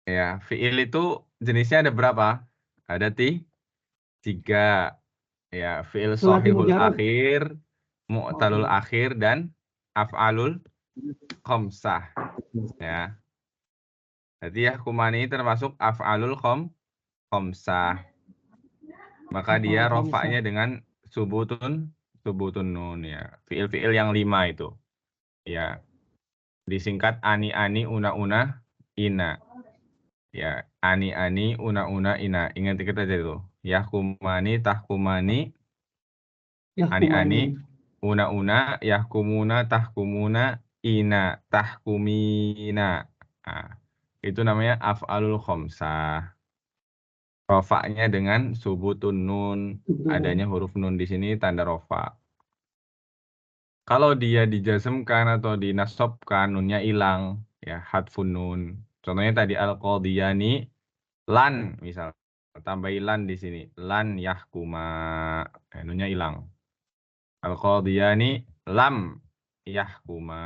Ya, fi'il itu jenisnya ada berapa? Ada 3. Ya, fi'il shahihul akhir, mu'talul akhir, dan af'alul khamsah. Ya. Jadi yahkumani termasuk af'alul khamsah. Maka dia rofaknya dengan subutun nun ya. Fi'il-fi'il yang 5 itu. Ya. Disingkat ani-ani, una-una, ina. Ya, ani-ani, una-una, ina. Ingat aja itu. Yahkumani, tahkumani, ani-ani, una-una, yahkumuna, tahkumuna, ina, tahkumina. Nah, itu namanya af'alul khamsah. Rofaknya dengan subutun nun. Adanya huruf nun di sini tanda rofa. Kalau dia dijazmkan atau dinasobkan, nunnya hilang. Ya, hadfun nun. Contohnya tadi al-qadiyani lan misal. Tambahi lan di sini. Lan yahkuma. Nunnya hilang. Al-qadiyani lam yahkuma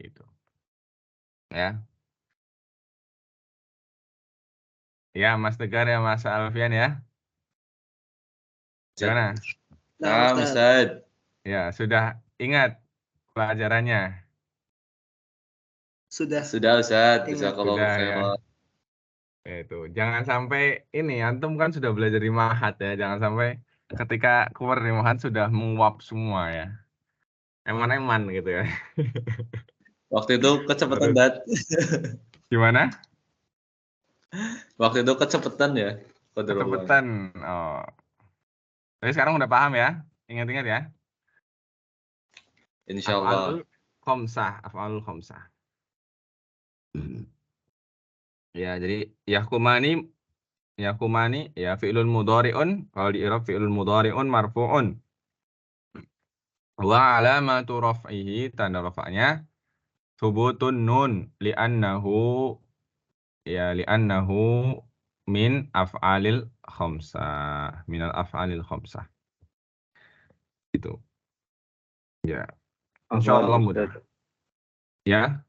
itu. Ya. Ya, Mas Tegar ya, Mas Alfian ya. Gimana? Nah, Ustaz. Ya, sudah ingat pelajarannya. Sudah. Sudah Ustaz, Ingat. jazakallahu Sudah ya. khairan. Itu. Jangan sampai ini, antum kan sudah belajar di Mahat ya. Jangan sampai ketika keluar dari Mahat sudah menguap semua ya. Eman-eman gitu ya. Waktu itu kecepatan Terus. banget. Gimana? Waktu itu kecepatan ya. Qadarullah. Kecepatan. Oh. Tapi sekarang udah paham ya. Ingat-ingat ya. Insyaallah. Af'alul khamsah. Ya, jadi yahkumani ya fi'lun mudhari'un, kalau di i'rab fi'lun mudhari'un marfu'un. Wa alamatu raf'ihi, tanda rafa'nya thubutun nun li'annahu min af'alil khamsah, minal af'alil khamsah. Itu. Ya. Insyaallah Apa, mudah. Ustaz? Ya.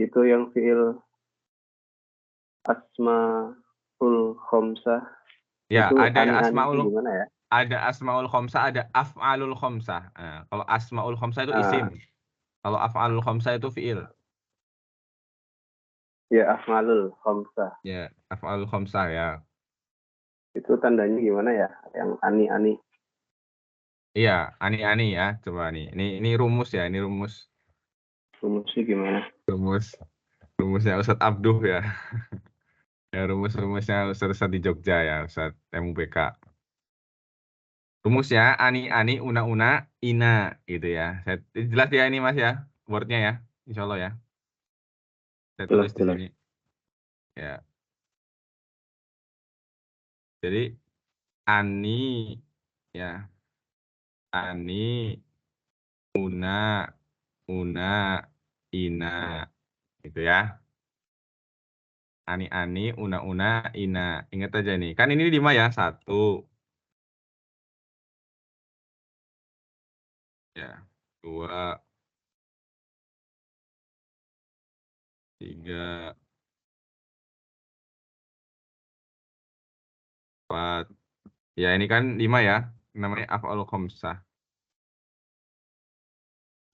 Itu yang fiil asmaul khamsah. Ya, Itu ada ani-ani asmaul gimana ya? ada asmaul khamsah, ada af'alul khamsah. Nah, kalau asmaul khamsah itu isim. Kalau af'alul khamsah itu fi'il. Ya, asmaul khamsah. Ya, af'alul khamsah ya. Itu tandanya gimana ya? Yang ani-ani. Iya, ani-ani ya. Coba nih. Ini rumus ya, ini rumus. Rumusnya gimana? Rumusnya Ustadz Abduh ya. Ya, rumusnya Ustadz di Jogja ya, Ustadz MUBK. Rumusnya ani-ani, una-una, ina gitu ya. Jelas ya ini Mas ya, wordnya ya, insya Allah ya. Saya tulis di Jelas. sini. Ya. Jadi ani ya, ani, una, ina gitu ya. Ani-ani, una, ina. Ingat aja nih. Kan ini 5 ya. 1. Ya. 2. 3. 4. Ya ini kan 5 ya. Namanya af'alul khamsah.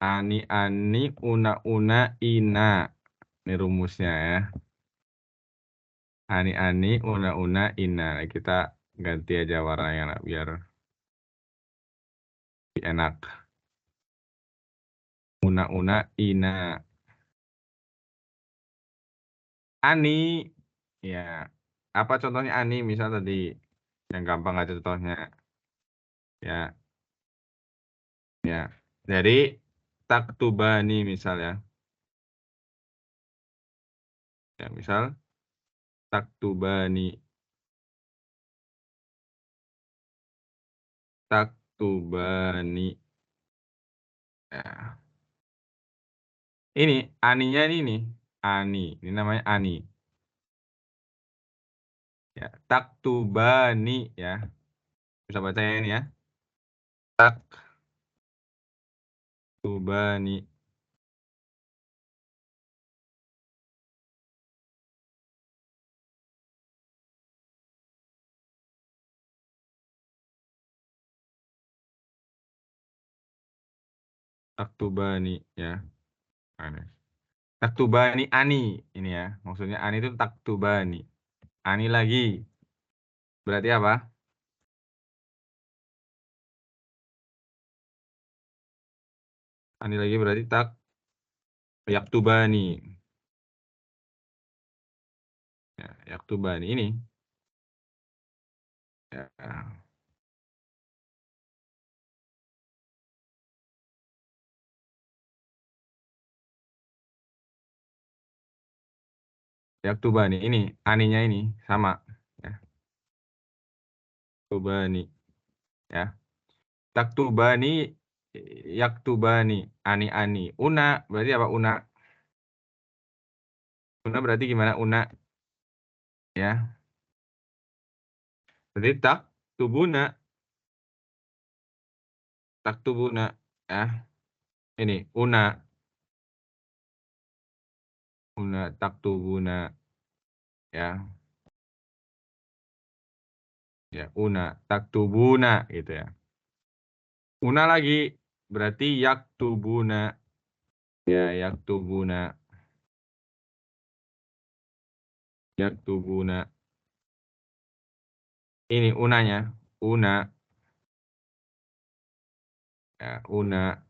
Ani-ani, una, ina. Ini rumusnya ya. Ani-ani, una, ina. Kita ganti aja warnanya lah, biar lebih enak. Una, ina. Ani. Ya. Apa contohnya ani? Misal tadi. Yang gampang aja contohnya. Ya. Ya. Jadi taktubani misal ya. Ya, misal taktubani. Taktubani. Ya. Ini aninya ini nih. Ani. Ini namanya ani. Ya, taktubani ya. Bisa baca ini ya. Taktubani. Taktubani ya. Ani. Taktubani ani ini ya. Maksudnya ani itu taktubani. Ani lagi. Berarti apa? Ani lagi berarti yaktubani. Ya, yaktubani ini. Ya. Yaktubani ini aninya ini sama ya. Yaktubani ya. Taktubani, yaktubani, ani. Una berarti apa una? Una berarti gimana? Una. Ya. Berarti taktubuna. Taktubuna. Ya. Ini una. Una taktubuna. Ya. Ya, una taktubuna gitu ya. Una lagi berarti yaktubuna. Ya, yaktubuna. Yaktubuna. Ini unanya. Una. Ya, una.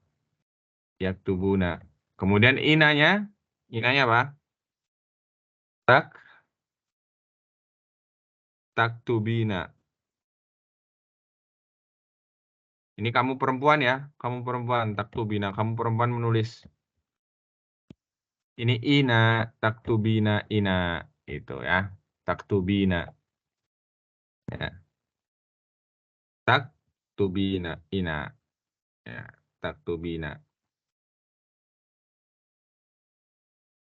Yaktubuna. Kemudian inanya. Inanya apa? Taktubina. Ini kamu perempuan ya. Kamu perempuan. Taktubina. Kamu perempuan menulis. Ini ina. Taktubina. Ina. Itu ya. Taktubina. Ya. Taktubina. Ina. Ya. Taktubina.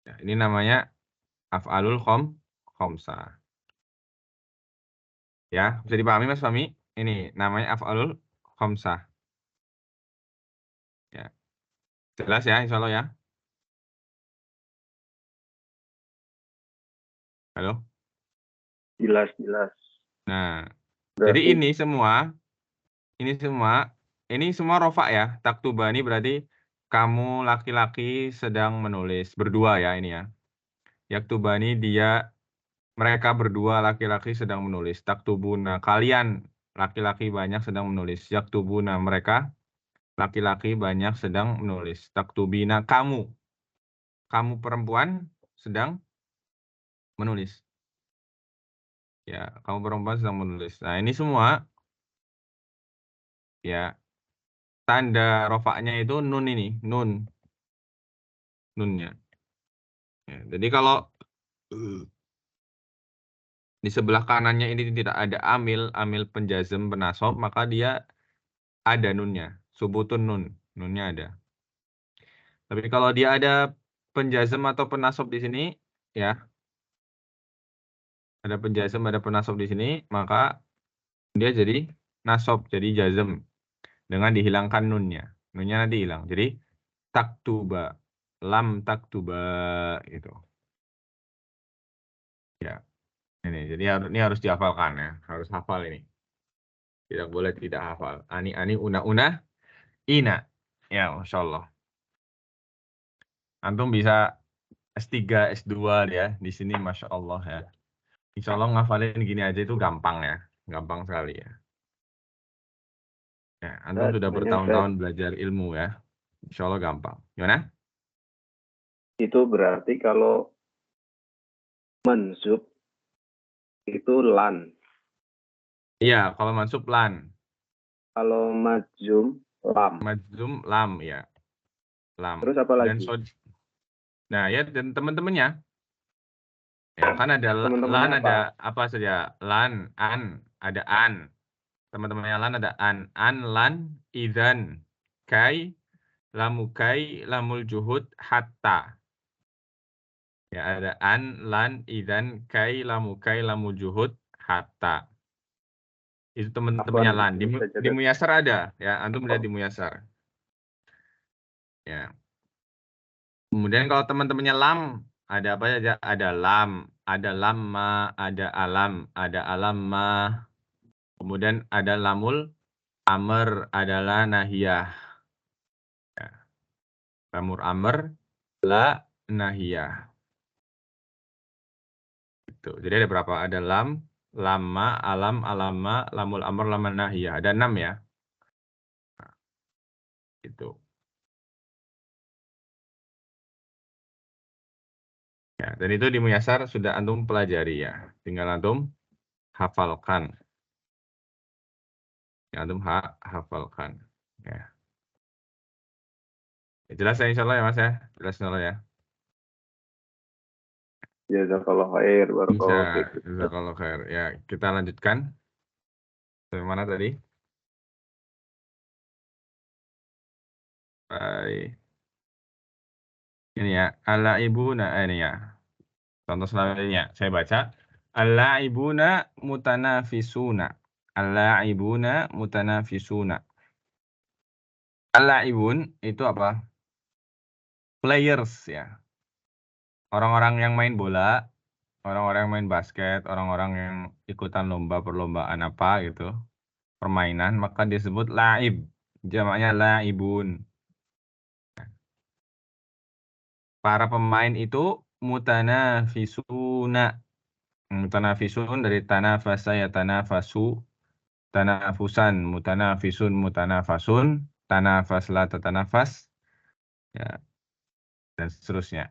Ya, ini namanya af'alul khomsah. Ya, bisa dipahami Mas Fahmi? Ini namanya af'alul khomsah. Ya. Jelas ya, insya Allah ya. Halo? Jelas. Nah, Berarti jadi ini semua rofa ya. Taktubani berarti kamu laki-laki sedang menulis. Berdua ya ini ya. Yaktubani mereka berdua laki-laki sedang menulis. Taktubuna, kalian laki-laki banyak sedang menulis. Yaktubuna, mereka laki-laki banyak sedang menulis. Taktubina, kamu perempuan sedang menulis. Ya, kamu perempuan sedang menulis. Nah, ini semua ya tanda rofaknya itu nun ini, nunnya. Ya, jadi kalau di sebelah kanannya ini tidak ada amil penjazm penasab, maka dia ada nunnya, subutun nunnya ada. Tapi kalau dia ada penjazm atau penasab di sini, ya, ada penjazm, ada penasab di sini, maka dia jadi nasab, jadi jazm dengan dihilangkan nunnya. Nunnya nanti hilang. Jadi taktuba, lam taktuba gitu. Ya, ini. Jadi ini harus dihafalkan ya, harus hafal ini. Tidak boleh tidak hafal. Ani una ina. Ya, Masya Allah. Antum bisa S3, S2 ya di sini, Masya Allah ya. Insya Allah ngafalin gini aja itu gampang ya, gampang sekali ya. Ya, antum sudah bertahun-tahun belajar ilmu ya, Insya Allah gampang. Gimana? itu berarti kalau mansub itu lan. Iya, kalau mansub lan. Kalau majzum lam. Majzum lam ya. Lam. Terus apa Dan lagi? nah ya, dan teman-temannya. Ya, kan ada Teman-temannya lan, apa? ada apa saja? Lan, an, ada an. Teman-temannya lan ada an, lan, idzan, kai, lamul juhud, hatta. Ya, ada an, lan, idzan, kai, lamul juhud, hatta. Itu teman-temannya lan. Di Muyasar ada, ya, antum lihat di Muyasar. Ya. Kemudian kalau teman-temannya lam, ada apa saja? Ada lam, ada lamma, ada alamma. Kemudian ada lamul amr, adalah nahiyah. Ya. Lamur amr, la nahiyah. Itu. Jadi ada berapa? Ada lam, lama, alam, alama, lamul amr, lama nahiyah. Ada 6 ya. Nah, itu. Ya, dan itu di Muyasar sudah antum pelajari ya. Tinggal antum hafalkan. Ya, antum hafalkan. Ya. Ya, jelas ya insya Allah ya Mas ya. Jelas insya Allah ya. Jazakallah khair, Bisa. barakallahu fiik. Jazakallah khair. Ya, kita lanjutkan. Sampai mana tadi? Baik. Ini ya. Ala ibu, nah ini ya. Contoh selanjutnya, saya baca. Al-la'ibuna mutanafisuna. Al-la'ibuna mutanafisuna. Al-la'ibun itu apa? Players ya. Orang-orang yang main bola, orang-orang yang main basket, orang-orang yang ikutan lomba perlombaan apa gitu, permainan, maka disebut la'ib. Jamaknya la'ibun. Para pemain itu mutanafisuna. Mutanafisun dari tanafasa ya tanafasu, tanafusan, mutanafisun, mutanafasun, tanafas la tatanafas, ya, dan seterusnya.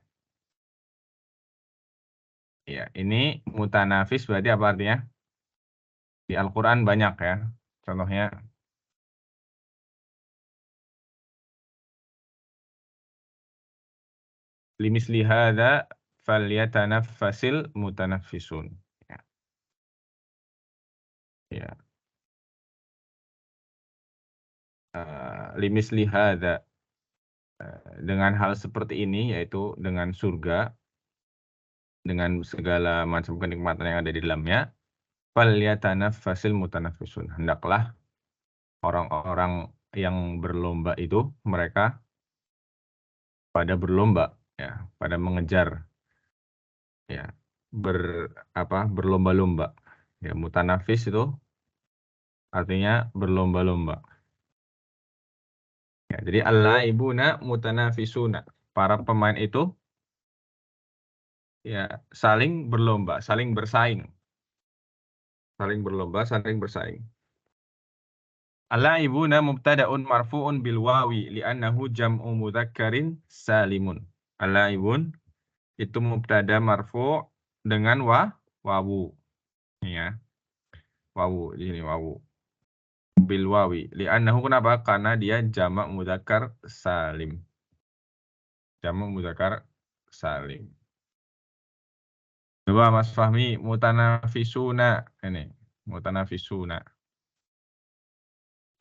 Ya, ini mutanafis berarti apa artinya? Di Al-Quran banyak ya, contohnya. Limisli hadza falyatanaffasil mutanaffisun. Ya. Ya. Limisli hadza, dengan hal seperti ini, yaitu dengan surga, dengan segala macam kenikmatan yang ada di dalamnya, falyatanaffasil mutanaffisun. Hendaklah orang-orang yang berlomba itu, mereka pada berlomba, ya, pada mengejar, ya, berlomba-lomba. Ya, mutanafis itu artinya berlomba-lomba. Ya, jadi al-laibuna mutanafisuna. Para pemain itu ya saling berlomba, saling bersaing. Saling berlomba, saling bersaing. Al-laibuna mubtada'un marfu'un bil wawi li'annahu jam'u mudzakkarin salimun. Al-laibun itu mubtada marfu' dengan wawu. Ya. Wawu di sini wawu. Bil wawi li'annahu kenapa? Karena dia jamak mudzakkar salim. Jamak mudzakkar salim. Coba Mas Fahmi, mutanafisuna ini, mutanafisuna.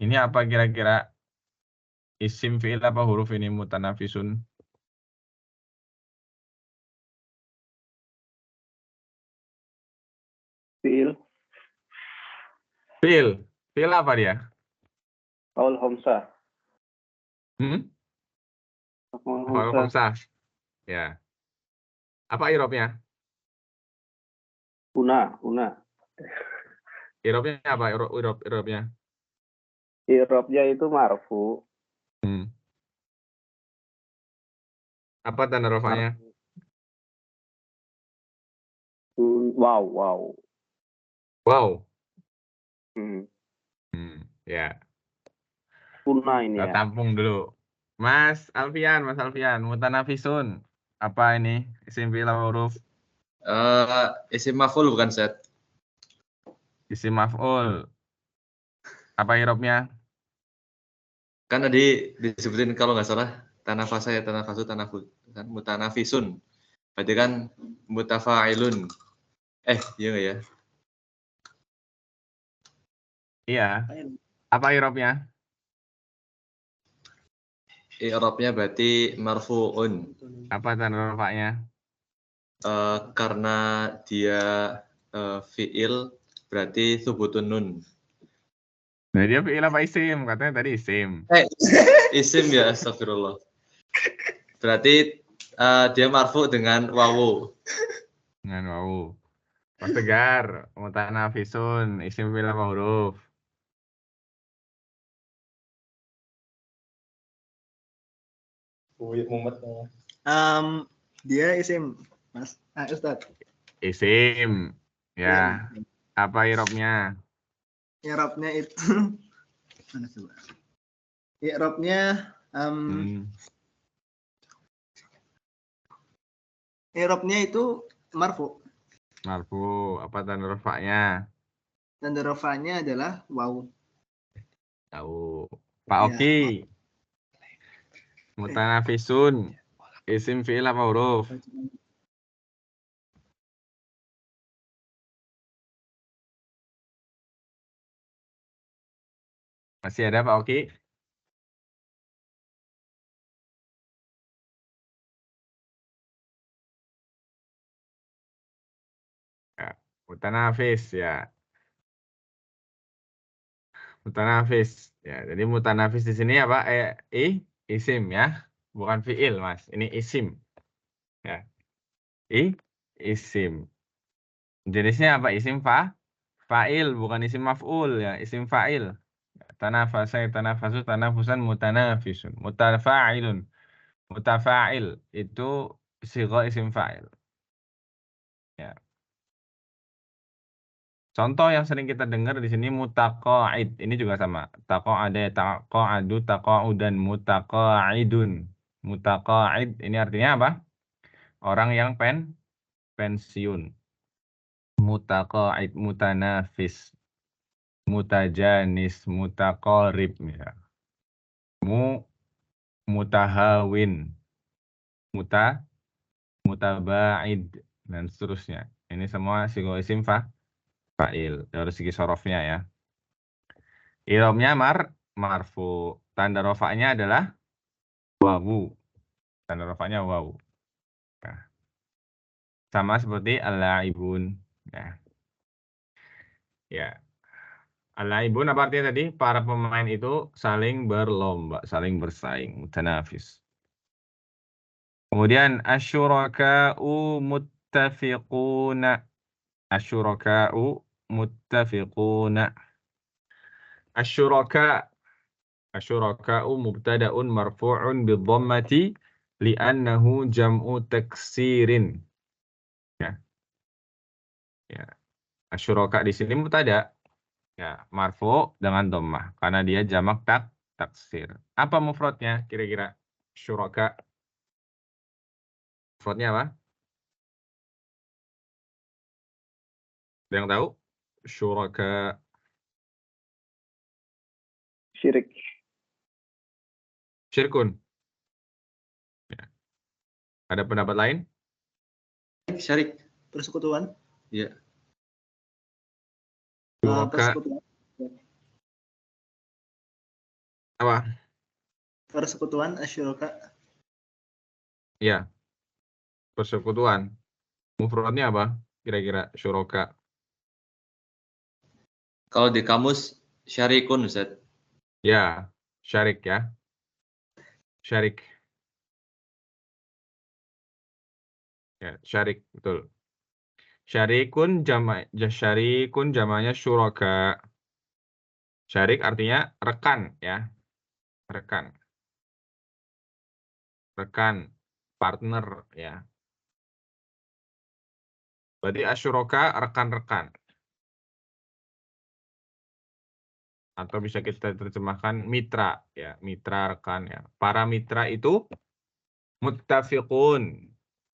Ini apa kira-kira isim fi'il apa huruf ini mutanafisun? Fiil. Fi'il. Fi'il apa dia? Qaul khamsah. Qaul Qaul khamsah. khamsah. Ya. Apa i'rabnya? Una. I'rabnya apa? I'rabnya. I'rabnya itu marfu. Apa tanda rafa'nya? Wow. Wow. Ya. Una ini Kita ya. tampung dulu. Mas Alfian, mutanafisun. Apa ini? Isim fi'il apa huruf? Isim maf'ul bukan set. Isim maf'ul. Apa i'rabnya? Kan tadi disebutin kalau nggak salah tanafasa ya tanafasu kan mutanafisun. Berarti kan mutafa'ilun. Iya nggak ya? Iya. Apa i'rabnya? I'rabnya berarti marfu'un. Apa tanda rafa'nya? Karena dia fi'il berarti thubutun nun. Nah, dia fi'il apa isim? Katanya tadi isim. Isim ya, astagfirullah. Berarti dia marfu dengan wawu. Dengan wawu. Mas Tegar, mutanafisun, isim fi'il apa huruf? Dia isim, Mas. Ustaz. Isim. Ya. Apa i'rabnya? I'rabnya itu mana coba? I'rabnya i'rabnya itu marfu. Marfu. Apa tanda rafa'nya? Tanda rafa'nya adalah wawu. Tahu. Pak Ya. Oki. Mutanafisun. Isim fi'il apa huruf? Masih ada Pak Oki? Ya, mutanafis ya. Mutanafis. Ya, jadi mutanafis di sini apa? Isim ya. Bukan fiil, Mas. Ini isim. Ya. Isim. Jenisnya apa? Isim fa'il, bukan isim maf'ul ya. Isim fa'il. Tanafasa, tanafasu, tanafusan, mutanafisun. Mutafa'ilun. Mutafa'il itu sigha isim fa'il. Ya. Contoh yang sering kita dengar di sini mutaqa'id. Ini juga sama. Taqa'ada, taqa'adu, taqa'udan, mutaqa'idun. Mutaqa'id ini artinya apa? Orang yang pensiun. Mutaqa'id, mutanafis, mutajanis, mutaqarib ya. Mutahawin, mutaba'id dan seterusnya. Ini semua sigha isim fa'il dari segi sorofnya ya. I'rabnya marfu. Tanda rofaknya adalah wawu. Tanda rofaknya wawu. Nah, sama seperti al-la'ibun. Ya. Ya. Al-la'ibun apa artinya tadi? Para pemain itu saling berlomba, saling bersaing, mutanafis. Kemudian asyuraka'u muttafiquna. Asyuraka'u muttafiquna. Asyuraka. Asyuraka'u mubtada'un marfu'un bidhammati li'annahu jam'u taksirin. Ya. Ya. Asyuraka di sini mubtada. Ya, marfu dengan dhammah karena dia jamak taksir. Apa mufradnya kira-kira? Syuraka. Mufradnya apa? Ada yang tahu? Syuraka. Syirik. Syirkun. Ya. Ada pendapat lain? Syarik. Persekutuan. Iya. Syuraka Persekutuan. apa? Persekutuan asyuraka. Ya, persekutuan. Mufradnya apa? Kira-kira syuraka. Kalau di kamus syarikun, Ustaz. Ya, syarik ya. Syarik. Ya, syarik betul. Syarikun jamanya syuraka. Syarik artinya rekan ya. Rekan. Rekan, partner ya. Berarti asyuraka rekan-rekan. Atau bisa kita terjemahkan mitra ya, mitra rekan ya. Para mitra itu muttafiqun.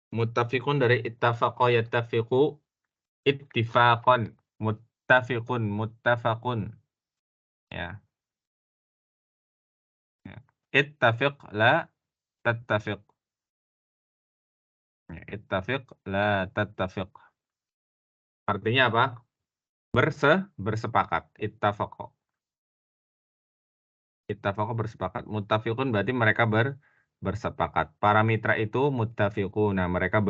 Muttafiqun dari ittafaqa yattafiqu ittifaqan. Muttafaqun. Ya. Ya. Ittafiq la tattafiq. Ya, ittafiq la tattafiq. Artinya apa? Bersepakat. Ittafaqa. Ittafaqa bersepakat. Muttafiqun berarti mereka bersepakat. Para mitra itu muttafiquna. Mereka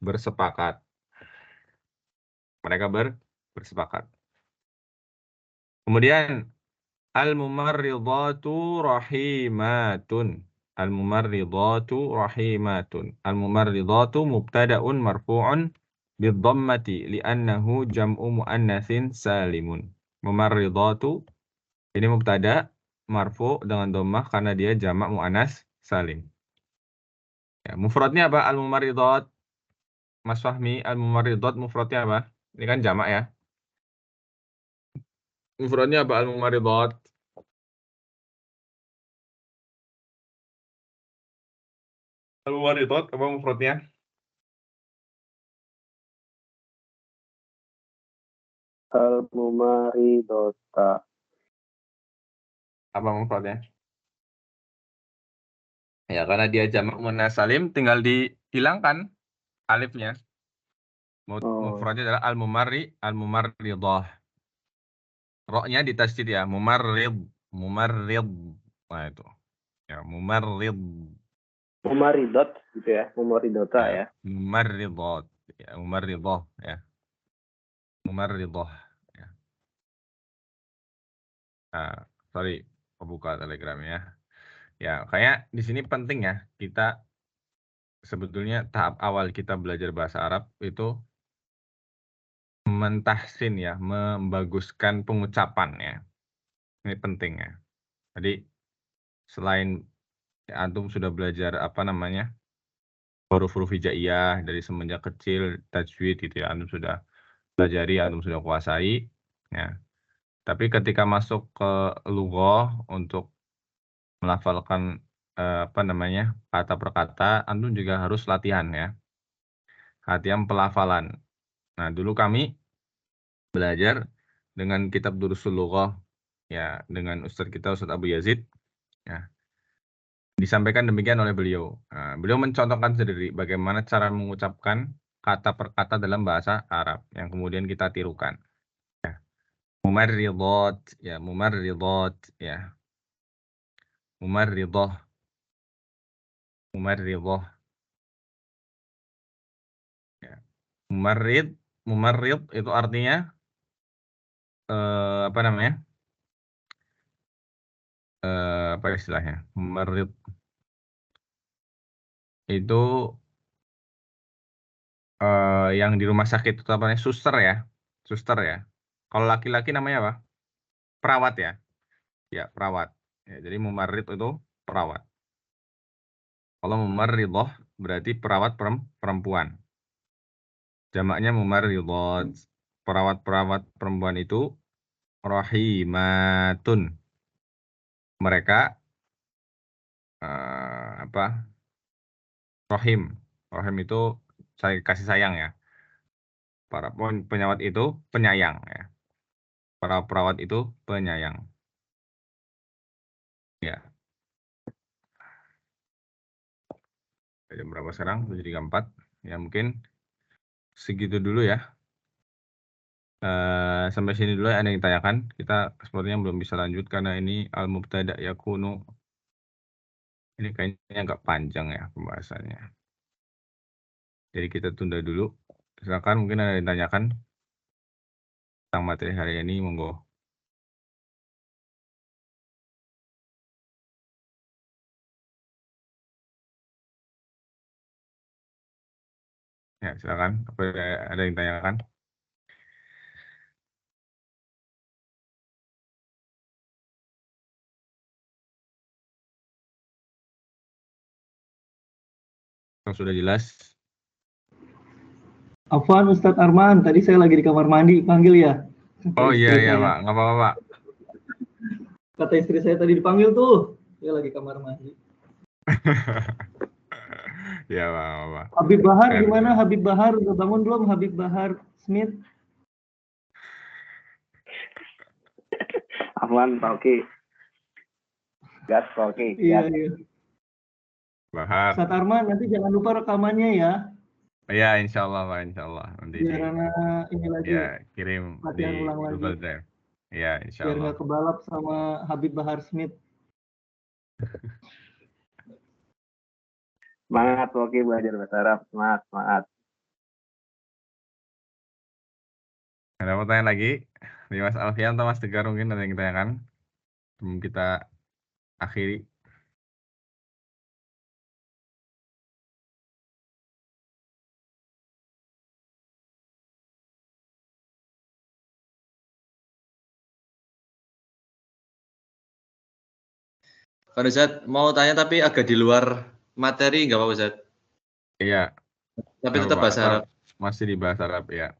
bersepakat. Mereka bersepakat. Kemudian al-mumarridatu rahimatun. Al-mumarridatu rahimatun. Al-mumarridatu mubtada'un marfu'un bidhammati li'annahu jam'u muannatsin salimun. Mumarridatu ini mubtada marfu dengan dhammah karena dia jamak muannas salim. Ya, mufradnya apa? Al-mumarridat. Mas Fahmi, al-mumarridat mufradnya apa? Ini kan jamak ya. Mufradnya apa al-mumarridat? Al-mumarridat apa mufradnya? Al-mumaridota. Apa mufradnya? Ya, karena dia jamak muannas salim tinggal dihilangkan alifnya. Mufradnya adalah al-mumarridah. Ra-nya ditasydid ya, mumarrid. Nah itu. Ya, mumarrid. Mumaridot gitu ya, mumaridota ya. Mumarridat. Ya, mumarridah ya. Mumarridah. Ya. Nah, sorry, buka Telegramnya. Ya, kayak di sini penting ya, kita sebetulnya tahap awal kita belajar bahasa Arab itu mentahsin ya, membaguskan pengucapan ya. Ini penting ya. Jadi selain antum sudah belajar apa namanya huruf-huruf hijaiyah dari semenjak kecil, tajwid gitu ya, antum sudah pelajari, antum sudah kuasai. Ya. Tapi ketika masuk ke lughah untuk melafalkan apa namanya kata per kata, antum juga harus latihan ya, latihan pelafalan. Nah, dulu kami belajar dengan kitab Durusul Lughah ya, dengan Ustadz kita Ustadz Abu Yazid ya. Disampaikan demikian oleh beliau. Nah, beliau mencontohkan sendiri bagaimana cara mengucapkan kata per kata dalam bahasa Arab yang kemudian kita tirukan. Ya. Mumarridat ya, mumarridat ya. Mumarridah. Mumarridah. Ya. Mumarrid itu artinya apa namanya? Apa istilahnya? Mumarrid itu yang di rumah sakit itu apa namanya? Suster ya. Suster ya. Kalau laki-laki namanya apa? Perawat ya. Ya, perawat. Ya, jadi mumarrid itu perawat. Kalau mumarridah berarti perawat perempuan. Jamaknya mumarridat. Perawat-perawat perempuan itu rahimatun. Mereka apa? Rahim. Rahim itu saya kasih sayang ya. Para penyawat itu penyayang ya. Para perawat itu penyayang. Ya. Jam berapa sekarang? 7.34. Ya mungkin segitu dulu ya. Sampai sini dulu ya, ada yang ditanyakan. Kita sepertinya belum bisa lanjut karena ini al-mubtada yakunu. Ini kayaknya agak panjang ya pembahasannya. Jadi kita tunda dulu. Silakan mungkin ada yang ditanyakan tentang materi hari ini, monggo. Ya, silakan. Apa ada yang ditanyakan? Yang sudah jelas. Afwan Ustadz Arman, tadi saya lagi di kamar mandi, panggil ya. Oh iya, Istri iya saya. Pak, nggak apa-apa Pak. Kata istri saya tadi dipanggil tuh, dia lagi kamar mandi. Ya Pak, apa-apa. Habib Bahar Keren, gimana? keren. Habib Bahar udah bangun belum? Habib Bahar Smith? Afwan, Pak Oki. Gas, Pak Oki. Iya, Gas. iya. Bahar. Ustadz Arman, nanti jangan lupa rekamannya ya. Ya, insya Allah Pak, insya Allah. Nanti Biar anak ini lagi ya kirim latihan di ulang Google lagi. Drive. Ya, insya Biar Allah. nggak kebalap sama Habib Bahar Smith. Semangat, Pak Oki, belajar bahasa Arab. Semangat, semangat. Ada pertanyaan lagi? Di Mas Alfian atau Mas Tegar mungkin ada yang ditanyakan? Sebelum kita akhiri. Pak Ustadz mau tanya tapi agak di luar materi nggak apa-apa Ustadz? Iya. Tapi Apa, tetap Pak? bahasa Atau Arab. masih di bahasa Arab ya.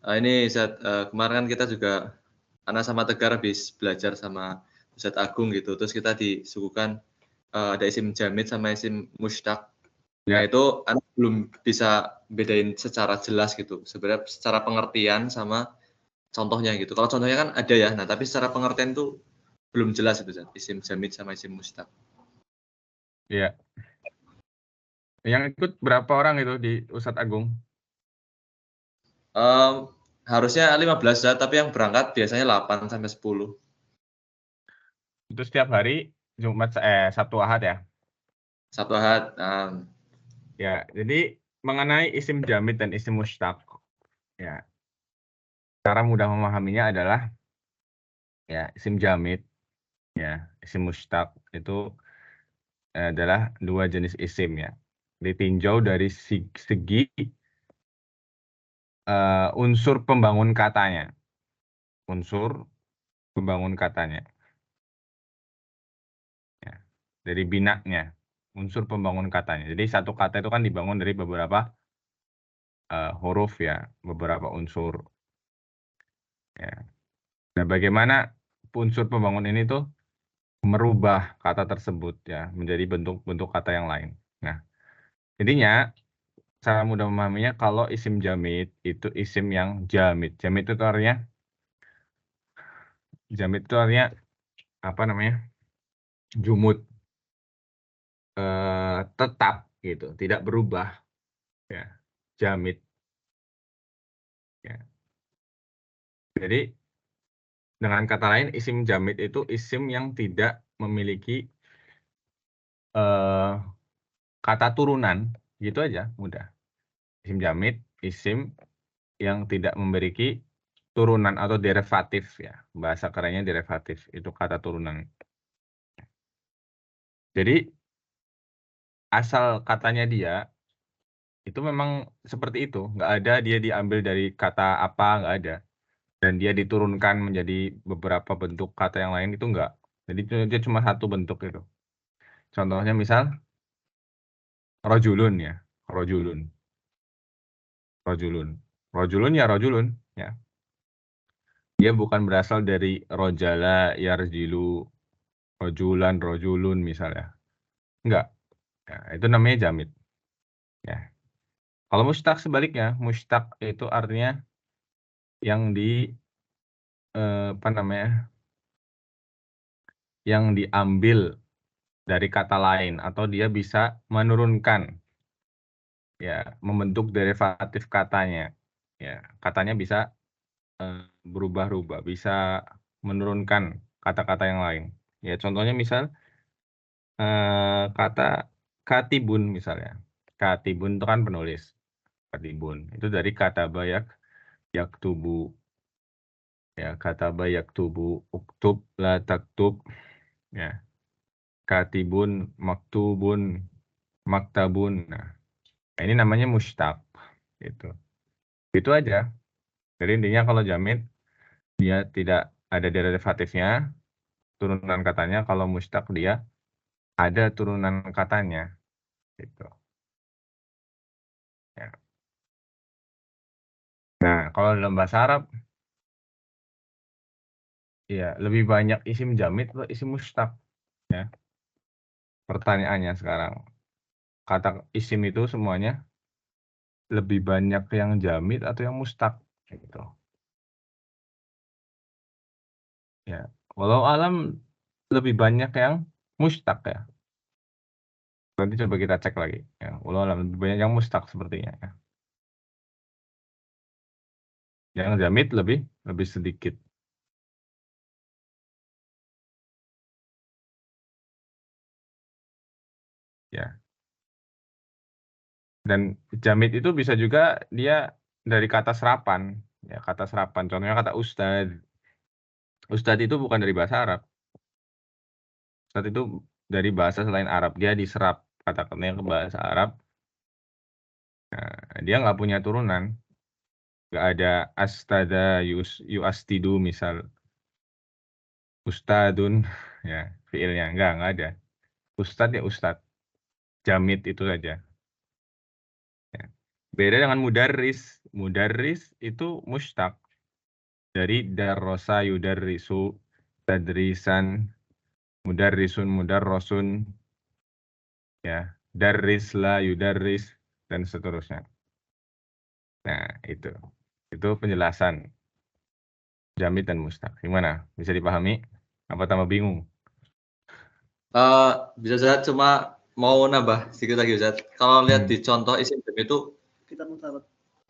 Ini Ustadz, kemarin kan kita juga Ana sama Tegar habis belajar sama Ustadz Agung gitu. Terus kita disuguhkan ada isim jamid sama isim mushtaq. Ya. Nah itu Ana belum bisa bedain secara jelas gitu. Sebenarnya secara pengertian sama contohnya gitu. Kalau contohnya kan ada ya. Nah tapi secara pengertian itu belum jelas itu Ustadz. Isim jamid sama isim mushtaq. Iya. Yang ikut berapa orang itu di Ustadz Agung? Harusnya 15 Ustadz, tapi yang berangkat biasanya 8 sampai 10. Itu setiap hari Jumat Sabtu Ahad ya? Sabtu Ahad. Ya, jadi mengenai isim jamid dan isim mushtaq. Ya. cara mudah memahaminya adalah ya isim jamid, ya isim mustaq itu adalah dua jenis isim ya. Ditinjau dari segi unsur pembangun katanya. Unsur pembangun katanya. Ya. Dari binanya, unsur pembangun katanya. Jadi satu kata itu kan dibangun dari beberapa huruf ya, beberapa unsur. Ya. Nah, bagaimana unsur pembangun ini tuh merubah kata tersebut ya menjadi bentuk-bentuk kata yang lain. Nah, intinya cara mudah memahaminya kalau isim jamid itu isim yang jamid. Jamid itu artinya apa namanya? Jumud, tetap gitu, tidak berubah ya. Jamid ya. Jadi dengan kata lain isim jamid itu isim yang tidak memiliki kata turunan, gitu aja, mudah. Isim jamid, isim yang tidak memiliki turunan atau derivatif ya. Bahasa kerennya derivatif, itu kata turunan. Jadi asal katanya dia itu memang seperti itu, nggak ada dia diambil dari kata apa, nggak ada. Dan dia diturunkan menjadi beberapa bentuk kata yang lain itu enggak. Jadi dia cuma satu bentuk itu. Contohnya misal rojulun ya, rojulun. Rojulun. Rojulun ya rojulun ya. Dia bukan berasal dari rojala, yarjilu, rojulan, rojulun misalnya. Enggak. Ya, itu namanya jamid. Ya. Kalau mustaq sebaliknya, mustaq itu artinya yang apa namanya? Yang diambil dari kata lain atau dia bisa menurunkan ya, membentuk derivatif katanya. Ya, katanya bisa berubah-ubah, bisa menurunkan kata-kata yang lain. Ya, contohnya misal kata katibun misalnya. Katibun itu kan penulis. Katibun itu dari kata bayak yaktubu. Ya, kata bayak tubu, uktub la taktub. Ya, katibun, maktubun, maktabun. Nah, ini namanya mustaq. Gitu. Itu aja. Jadi intinya kalau jamid dia tidak ada derivatifnya, turunan katanya. Kalau mustaq dia ada turunan katanya. Gitu. Ya. Nah, kalau dalam bahasa Arab, ya lebih banyak isim jamid atau isim mustaq. Ya. Pertanyaannya sekarang, kata isim itu semuanya lebih banyak yang jamid atau yang mustaq? Gitu. Ya. Walau alam lebih banyak yang mustaq ya. Nanti coba kita cek lagi. Ya. Walau alam lebih banyak yang mustaq sepertinya. Ya. Yang jamid lebih sedikit. Ya. Dan jamid itu bisa juga dia dari kata serapan. Ya, kata serapan. Contohnya kata ustad. Ustad itu bukan dari bahasa Arab. Ustad itu dari bahasa selain Arab. Dia diserap kata-katanya ke bahasa Arab. Nah, dia nggak punya turunan. Nggak ada astada, yuastidu misal. Ustadun. Ya, fiilnya. Nggak ada. Ustad ya ustad. Jamid itu saja. Ya. Beda dengan mudarris. Mudarris itu mustaq. Dari darrosa yudarrisu, tadrisan, mudarrisun, mudarrosun, ya, darris la yudarris, dan seterusnya. Nah, itu penjelasan jamid dan mustaq. Gimana? Bisa dipahami? Apa tambah bingung? Bisa Ustaz, cuma mau nambah sedikit lagi Ustaz. Kalau lihat di contoh isim jamid itu, Kita mutarot.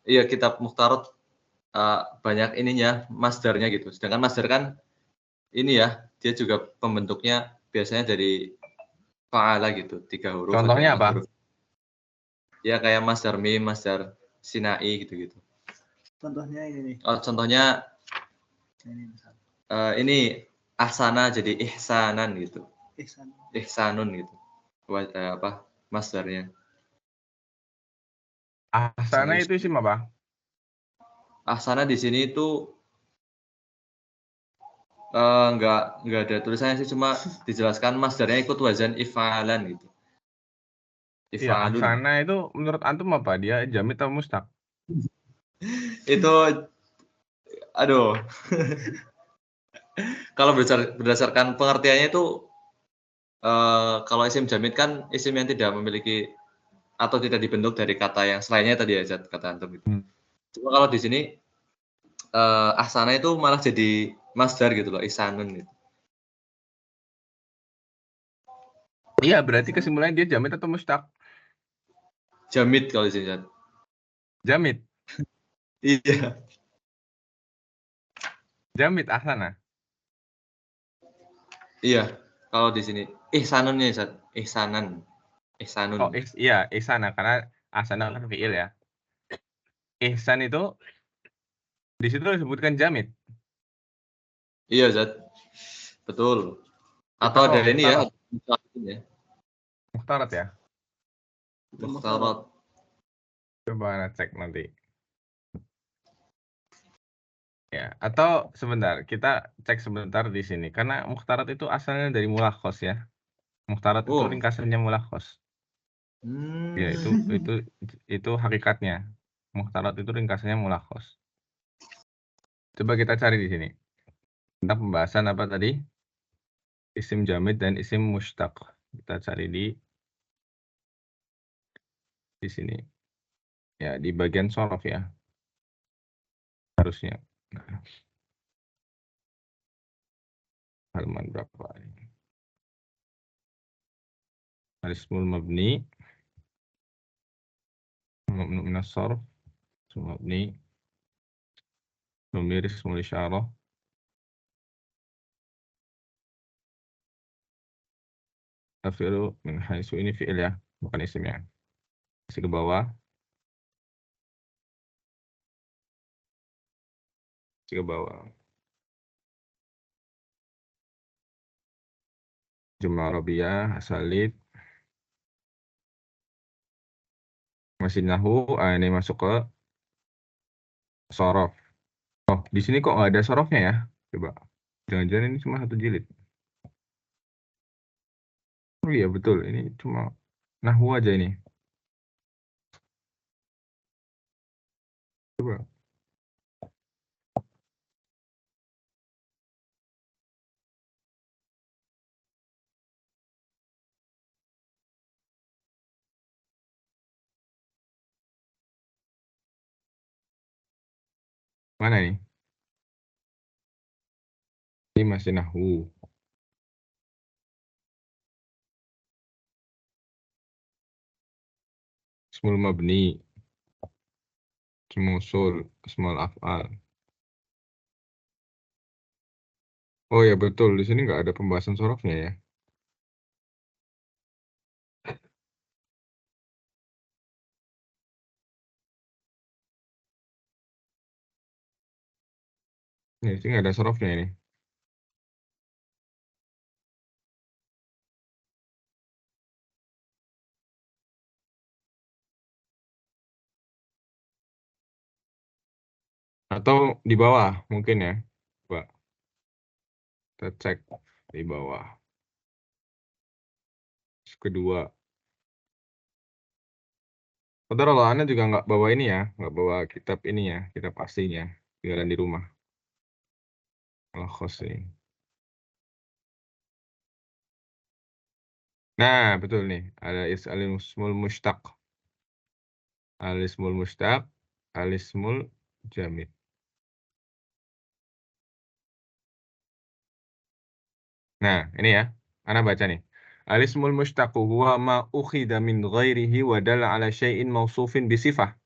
iya kitab Mukhtarot banyak ininya, masdarnya gitu. Sedangkan masdar kan ini ya, dia juga pembentuknya biasanya dari fa'ala gitu, 3 huruf, ada Contohnya 4 apa? huruf. Ya kayak masdar mim, masdar sinai gitu-gitu. Contohnya ini nih. Oh, contohnya Ini misal. ini ahsana jadi ihsanan gitu. Ihsan. Ihsanun gitu. Apa? Masdarnya. Ahsana itu isim apa? Ahsana di sini itu nggak ada tulisannya sih, cuma dijelaskan masdarnya ikut wazan ifalan gitu. Iya, Ifalun. ahsana itu menurut antum apa? Dia jamid atau mustaq? Itu aduh. Kalau berdasarkan pengertiannya itu kalau isim jamid kan isim yang tidak memiliki atau tidak dibentuk dari kata yang selainnya tadi ya, Zat, kata antum itu. Cuma kalau di sini ahsana itu malah jadi masdar gitu loh, ihsanun gitu. Iya, berarti kesimpulannya dia jamid atau mustaq? Jamid kalau di sini, Zat. Jamid. Iya. Jamid ahsana. Iya, kalau di sini ihsanunnya, Zat. Ihsanan. Ihsanun. Oh, iya, ihsana karena ahsana kan fiil ya. Ihsan itu di situ disebutkan jamid. Iya, Zat. Betul. Atau Apa ada ini ya, mukhtarat ya? mukhtarat. Coba cek nanti. Ya, atau sebentar, kita cek sebentar di sini karena mukhtarat itu asalnya dari mulakhos ya. Mukhtarat itu Oh. ringkasannya mulakhos. Ya, itu hakikatnya. Mukhtarat itu ringkasannya mulakhos. Coba kita cari di sini. Tentang pembahasan apa tadi? Isim jamid dan isim mushtaq. Kita cari di sini. Ya, di bagian shorof ya. Harusnya. Nah, halaman berapa ini? Al-ismul mabni. Mabni min as-sarf. Mabni. Dhamir ismul isyarah. Afi'lu min haitsu, ini fi'il ya, bukan isim ya. Masih ke bawah. Masih ke bawah. Jumlah Arabiyah, asalid. Masih nahu, ini masuk ke shorof. Oh, di sini kok nggak ada shorofnya ya? Coba. Jangan-jangan ini cuma satu jilid. Oh iya betul, ini cuma nahwu aja ini. Coba. Mana ini? Ini masih nahwu. Ismul mabni. Ismul usul. Ismul af'al. Oh ya betul, di sini nggak ada pembahasan shorofnya ya. Ini di sini nggak ada shorofnya ini. Atau di bawah mungkin ya. Coba. Kita cek di bawah. Kedua. Saudara Allah, Anda juga nggak bawa ini ya, nggak bawa kitab ini ya, kitab aslinya, tinggalan di rumah. Allah khos ini. Nah, betul nih, ada al-ismul mushtaq. Al-ismul mushtaq, al-ismul jamid. Nah, ini ya, Anda baca nih. Al-ismul mushtaq huwa ma ukhida min ghairihi wa dalla ala syai'in mawsufin bisifah.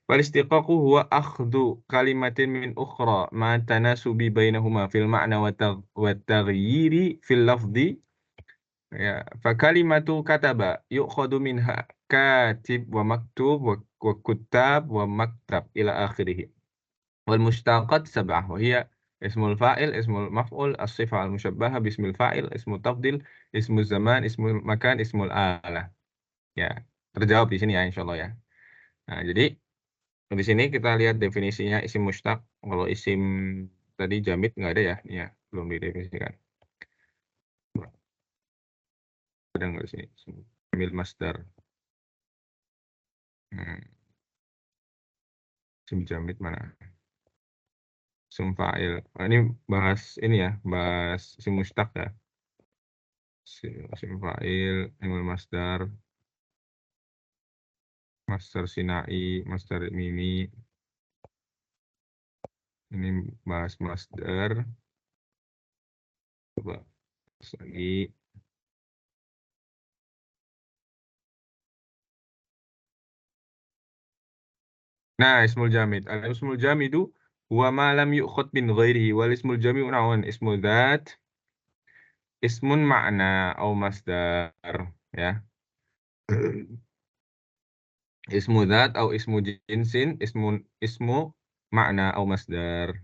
Wal-istiqaqu huwa akhdhu kalimatin min ukhra ma tanasubi bainahuma fil ma'na wa taghyiri fil lafzi. Ya, fakalimatu kataba yu'khadu minha katib wa maktub wa kutab wa maktab ila akhirih. Wal mushtaqat sab'ah wa hiya ismul fa'il, ismul maf'ul, as-sifah al-musyabbahah bismil fa'il, ismul tafdil, ismul zaman, ismul makan, ismul alah. Ya, terjawab di sini ya insyaallah ya. Nah, jadi di sini kita lihat definisinya isim mushtaq. Kalau isim tadi jamid nggak ada ya, ya belum didefinisikan. Ada nggak di sini? Jamil masdar. Isim jamid mana? Isim fa'il. Ini bahas ini ya, bahas isim mushtaq ya. Isim fa'il, imul masdar, masdar sinai, masdar mimi. Ini bahas masdar. Coba lagi. Nah, ismul jamid. Al-ismul jamidu huwa ma lam yu'khad min ghairihi wal ismul jami'u naw'an ismu dzat, ismun ma'na au masdar ya. Ismu dzat au ismu jinsin, ismu ma'na au masdar.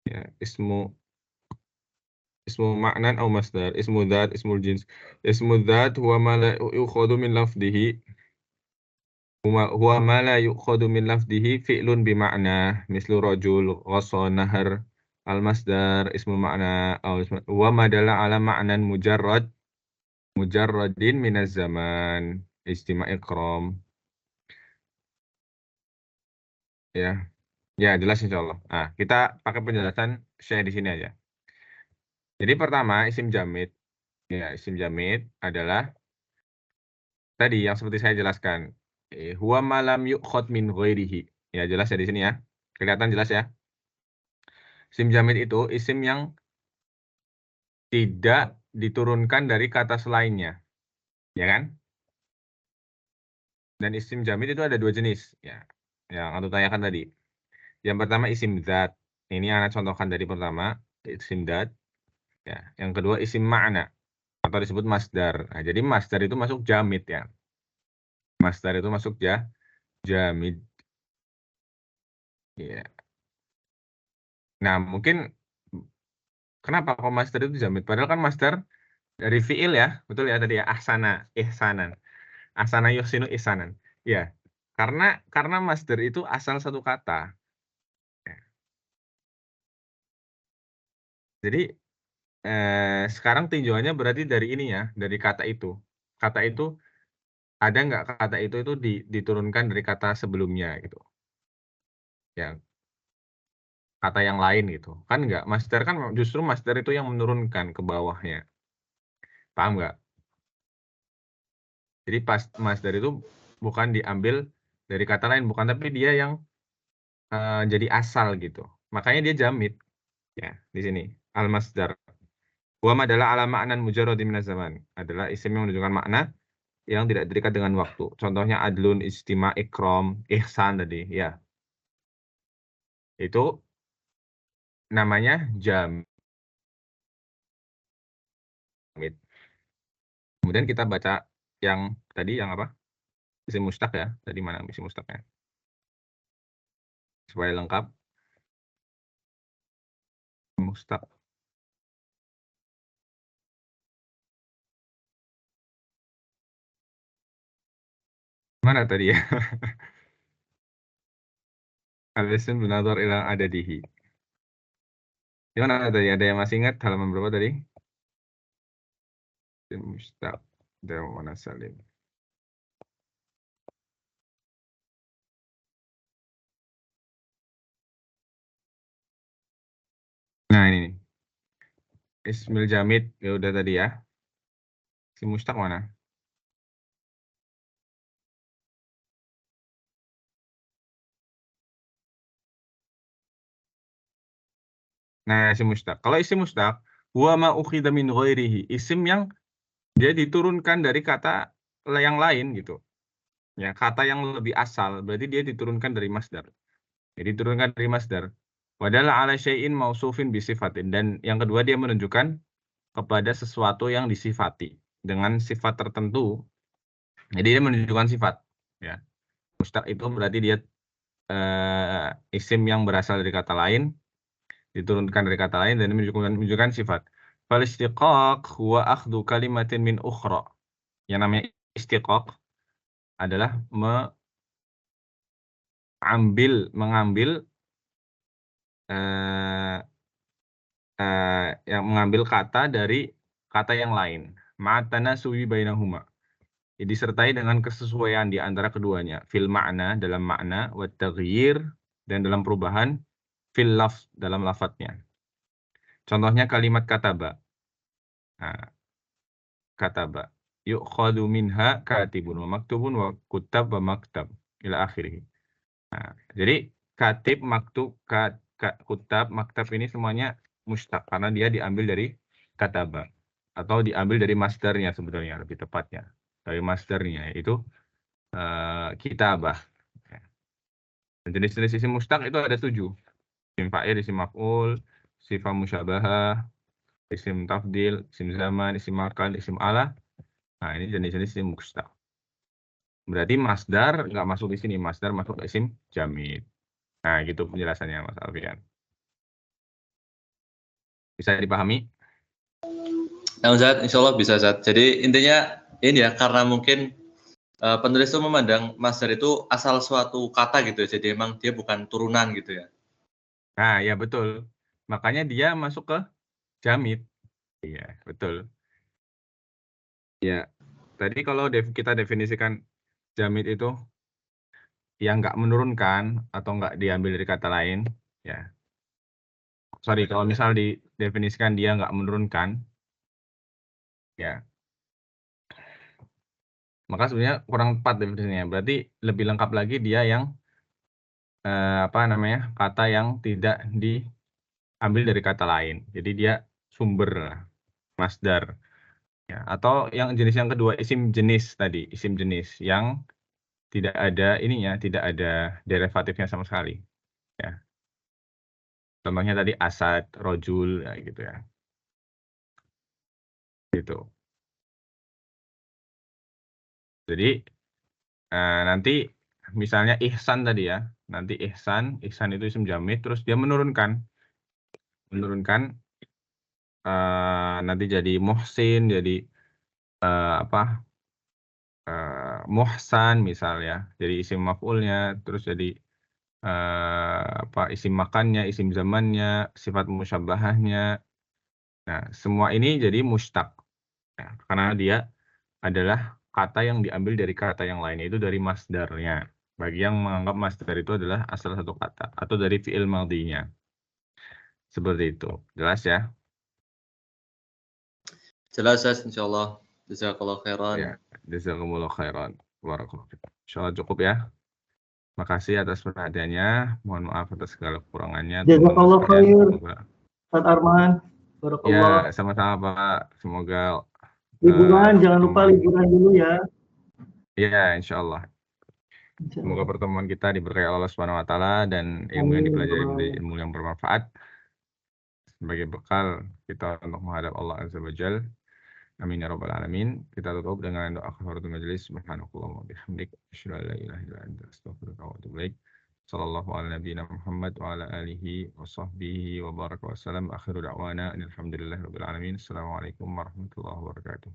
Ya, ismu ma'nan au masdar, ismu dzat, ismul jins. Ismu dzat huwa ma la yu'khadu min lafdhihi huwa ma la yu'khadu min lafdhihi fi'lun bi ma'na mislu rajul, ghassa, nahar. Al-masdar ismu ma'na wa ma dalla ala ma'nan mujarradin minaz zaman istima ikram. Ya. Ya, jelas insyaallah. Nah, kita pakai penjelasan saya di sini aja. Jadi pertama isim jamid. Ya, isim jamid adalah tadi yang seperti saya jelaskan. Huwa ma lam yu'khad min ghairihi. Ya, jelas ya di sini ya. Kelihatan jelas ya. Isim jamid itu isim yang tidak diturunkan dari kata selainnya. Ya kan? Dan isim jamid itu ada dua jenis. Ya, yang aku tanyakan tadi. Yang pertama isim dzat. Ini anak contohkan dari pertama. Isim dzat. Ya. Yang kedua isim ma'na. Atau disebut masdar. Nah, jadi masdar itu masuk jamid ya. Masdar itu masuk jamid. Ya. Nah, mungkin kenapa kok masdar itu jamid? Padahal kan masdar dari fiil ya, betul ya tadi ya, ahsana, ihsanan. Ahsana yuhsinu ihsanan. Ya. Karena masdar itu asal satu kata. Ya. Jadi sekarang tinjauannya berarti dari ini ya, dari kata itu. Kata itu ada nggak kata itu diturunkan dari kata sebelumnya gitu. Ya, kata yang lain gitu. Kan enggak, masdar kan justru masdar itu yang menurunkan ke bawahnya. Paham nggak? Jadi pas masdar itu bukan diambil dari kata lain, bukan, tapi dia yang jadi asal gitu. Makanya dia jamid. Ya, di sini. Al-masdar. Wa ma adalah ala ma'nan mujarradin minaz zaman. Adalah isim yang menunjukkan makna yang tidak terikat dengan waktu. Contohnya adlun, istima, ikram, ihsan tadi. Ya. Itu namanya jamid. Kemudian kita baca yang tadi yang apa? Isim mustaq ya. Tadi mana isim mustaqnya? Supaya lengkap. Mustaq. Mana tadi ya? Al-isim binadhar ila adadihi. Gimana tadi? Ada yang masih ingat halaman berapa tadi? Isim mustaq. Dari mana salim? Nah ini nih. Ismil jamid. Ya udah tadi ya. Isim mustaq mana? Nah, isim mustaq. Kalau isim mustaq, huwa ma ukhidha min ghairihi. Isim yang dia diturunkan dari kata yang lain gitu. Ya, kata yang lebih asal, berarti dia diturunkan dari masdar. Jadi diturunkan dari masdar. Wadalla ala syai'in mausufin bisifatin. Dan yang kedua dia menunjukkan kepada sesuatu yang disifati dengan sifat tertentu. Jadi dia menunjukkan sifat. Ya. Mustaq itu berarti dia isim yang berasal dari kata lain, diturunkan dari kata lain dan menunjukkan sifat. Fal istiqaq huwa akhdhu kalimatin min ukhra. Yang namanya istiqaq adalah mengambil yang mengambil kata dari kata yang lain. Ma'atana suwi bainahuma. Disertai dengan kesesuaian di antara keduanya. Fil makna dalam makna, wa taghyir dan dalam perubahan, fil lafz dalam lafadznya. Contohnya kalimat kataba. Nah, kataba. Yu'khadu minha katibun wa maktubun wa kutab wa maktab ila akhirih. Nah, jadi katib, maktub, kutab, maktab ini semuanya mustaq karena dia diambil dari kataba atau diambil dari masdarnya sebenarnya lebih tepatnya. Dari masdarnya yaitu kitabah. Dan jenis-jenis isim mustaq itu ada 7. Isim fa'il, isim maf'ul, sifat musyabahah, isim tafdil, isim zaman, isim makan, isim ala. Nah, ini jenis-jenis isim mustaq. Berarti masdar nggak masuk di sini, masdar masuk ke isim jamid. Nah, gitu penjelasannya Mas Alfian. Bisa dipahami? Nah, Ustaz, insya Allah bisa, Ustaz. Jadi intinya ini ya, karena mungkin penulis itu memandang masdar itu asal suatu kata gitu ya. Jadi emang dia bukan turunan gitu ya. Nah, ya betul. Makanya dia masuk ke jamid. Iya, betul. Ya, tadi kalau kita definisikan jamid itu yang nggak menurunkan atau nggak diambil dari kata lain, ya. Sorry, kalau misal didefinisikan dia nggak menurunkan, ya. Maka sebenarnya kurang tepat definisinya. Berarti lebih lengkap lagi dia yang kata yang tidak diambil dari kata lain. Jadi dia sumber masdar. Ya, atau yang jenis yang kedua isim jenis tadi, isim jenis yang tidak ada ininya, tidak ada derivatifnya sama sekali. Ya. Contohnya tadi asad, rojul, ya, gitu ya. Gitu. Jadi nanti misalnya ihsan tadi ya, nanti ihsan itu isim jamid, terus dia menurunkan nanti jadi muhsin, jadi muhsan misalnya, jadi isim maf'ulnya, terus jadi isim makannya, isim zamannya, sifat musyabahahnya. Nah, semua ini jadi mustaq. Ya, karena dia adalah kata yang diambil dari kata yang lain, itu dari masdarnya. Bagi yang menganggap masdar itu adalah asal satu kata atau dari fi'il madhinya. Seperti itu. Jelas ya? Jelas, Ustaz, insya Allah. Jazakallah khairan. Ya, jazakumullah khairan. Insyaallah cukup ya. Makasih atas perhatiannya. Mohon maaf atas segala kekurangannya. Jazakallah khair, Semoga. Ustaz Arman. Ya, Barakallah. sama-sama Pak. Semoga Liburan, jangan lupa liburan dulu ya. ya, insya Allah. Semoga pertemuan kita diberkahi Allah Subhanahu wa taala dan ilmu yang Amin. dipelajari menjadi ilmu yang bermanfaat sebagai bekal kita untuk menghadap Allah Azza wa Jalla. Amin ya rabbal alamin. Kita tutup dengan doa kafaratul majelis. Subhanakallahumma wa bihamdik, asyhadu an la ilaha illa anta, astaghfiruka wa atubu ilaik. Sallallahu ala nabiyyina Muhammad wa ala alihi wa sahbihi wa baraka wa salam. Akhiru da'wana alhamdulillahirabbil alamin. Assalamualaikum warahmatullahi wabarakatuh.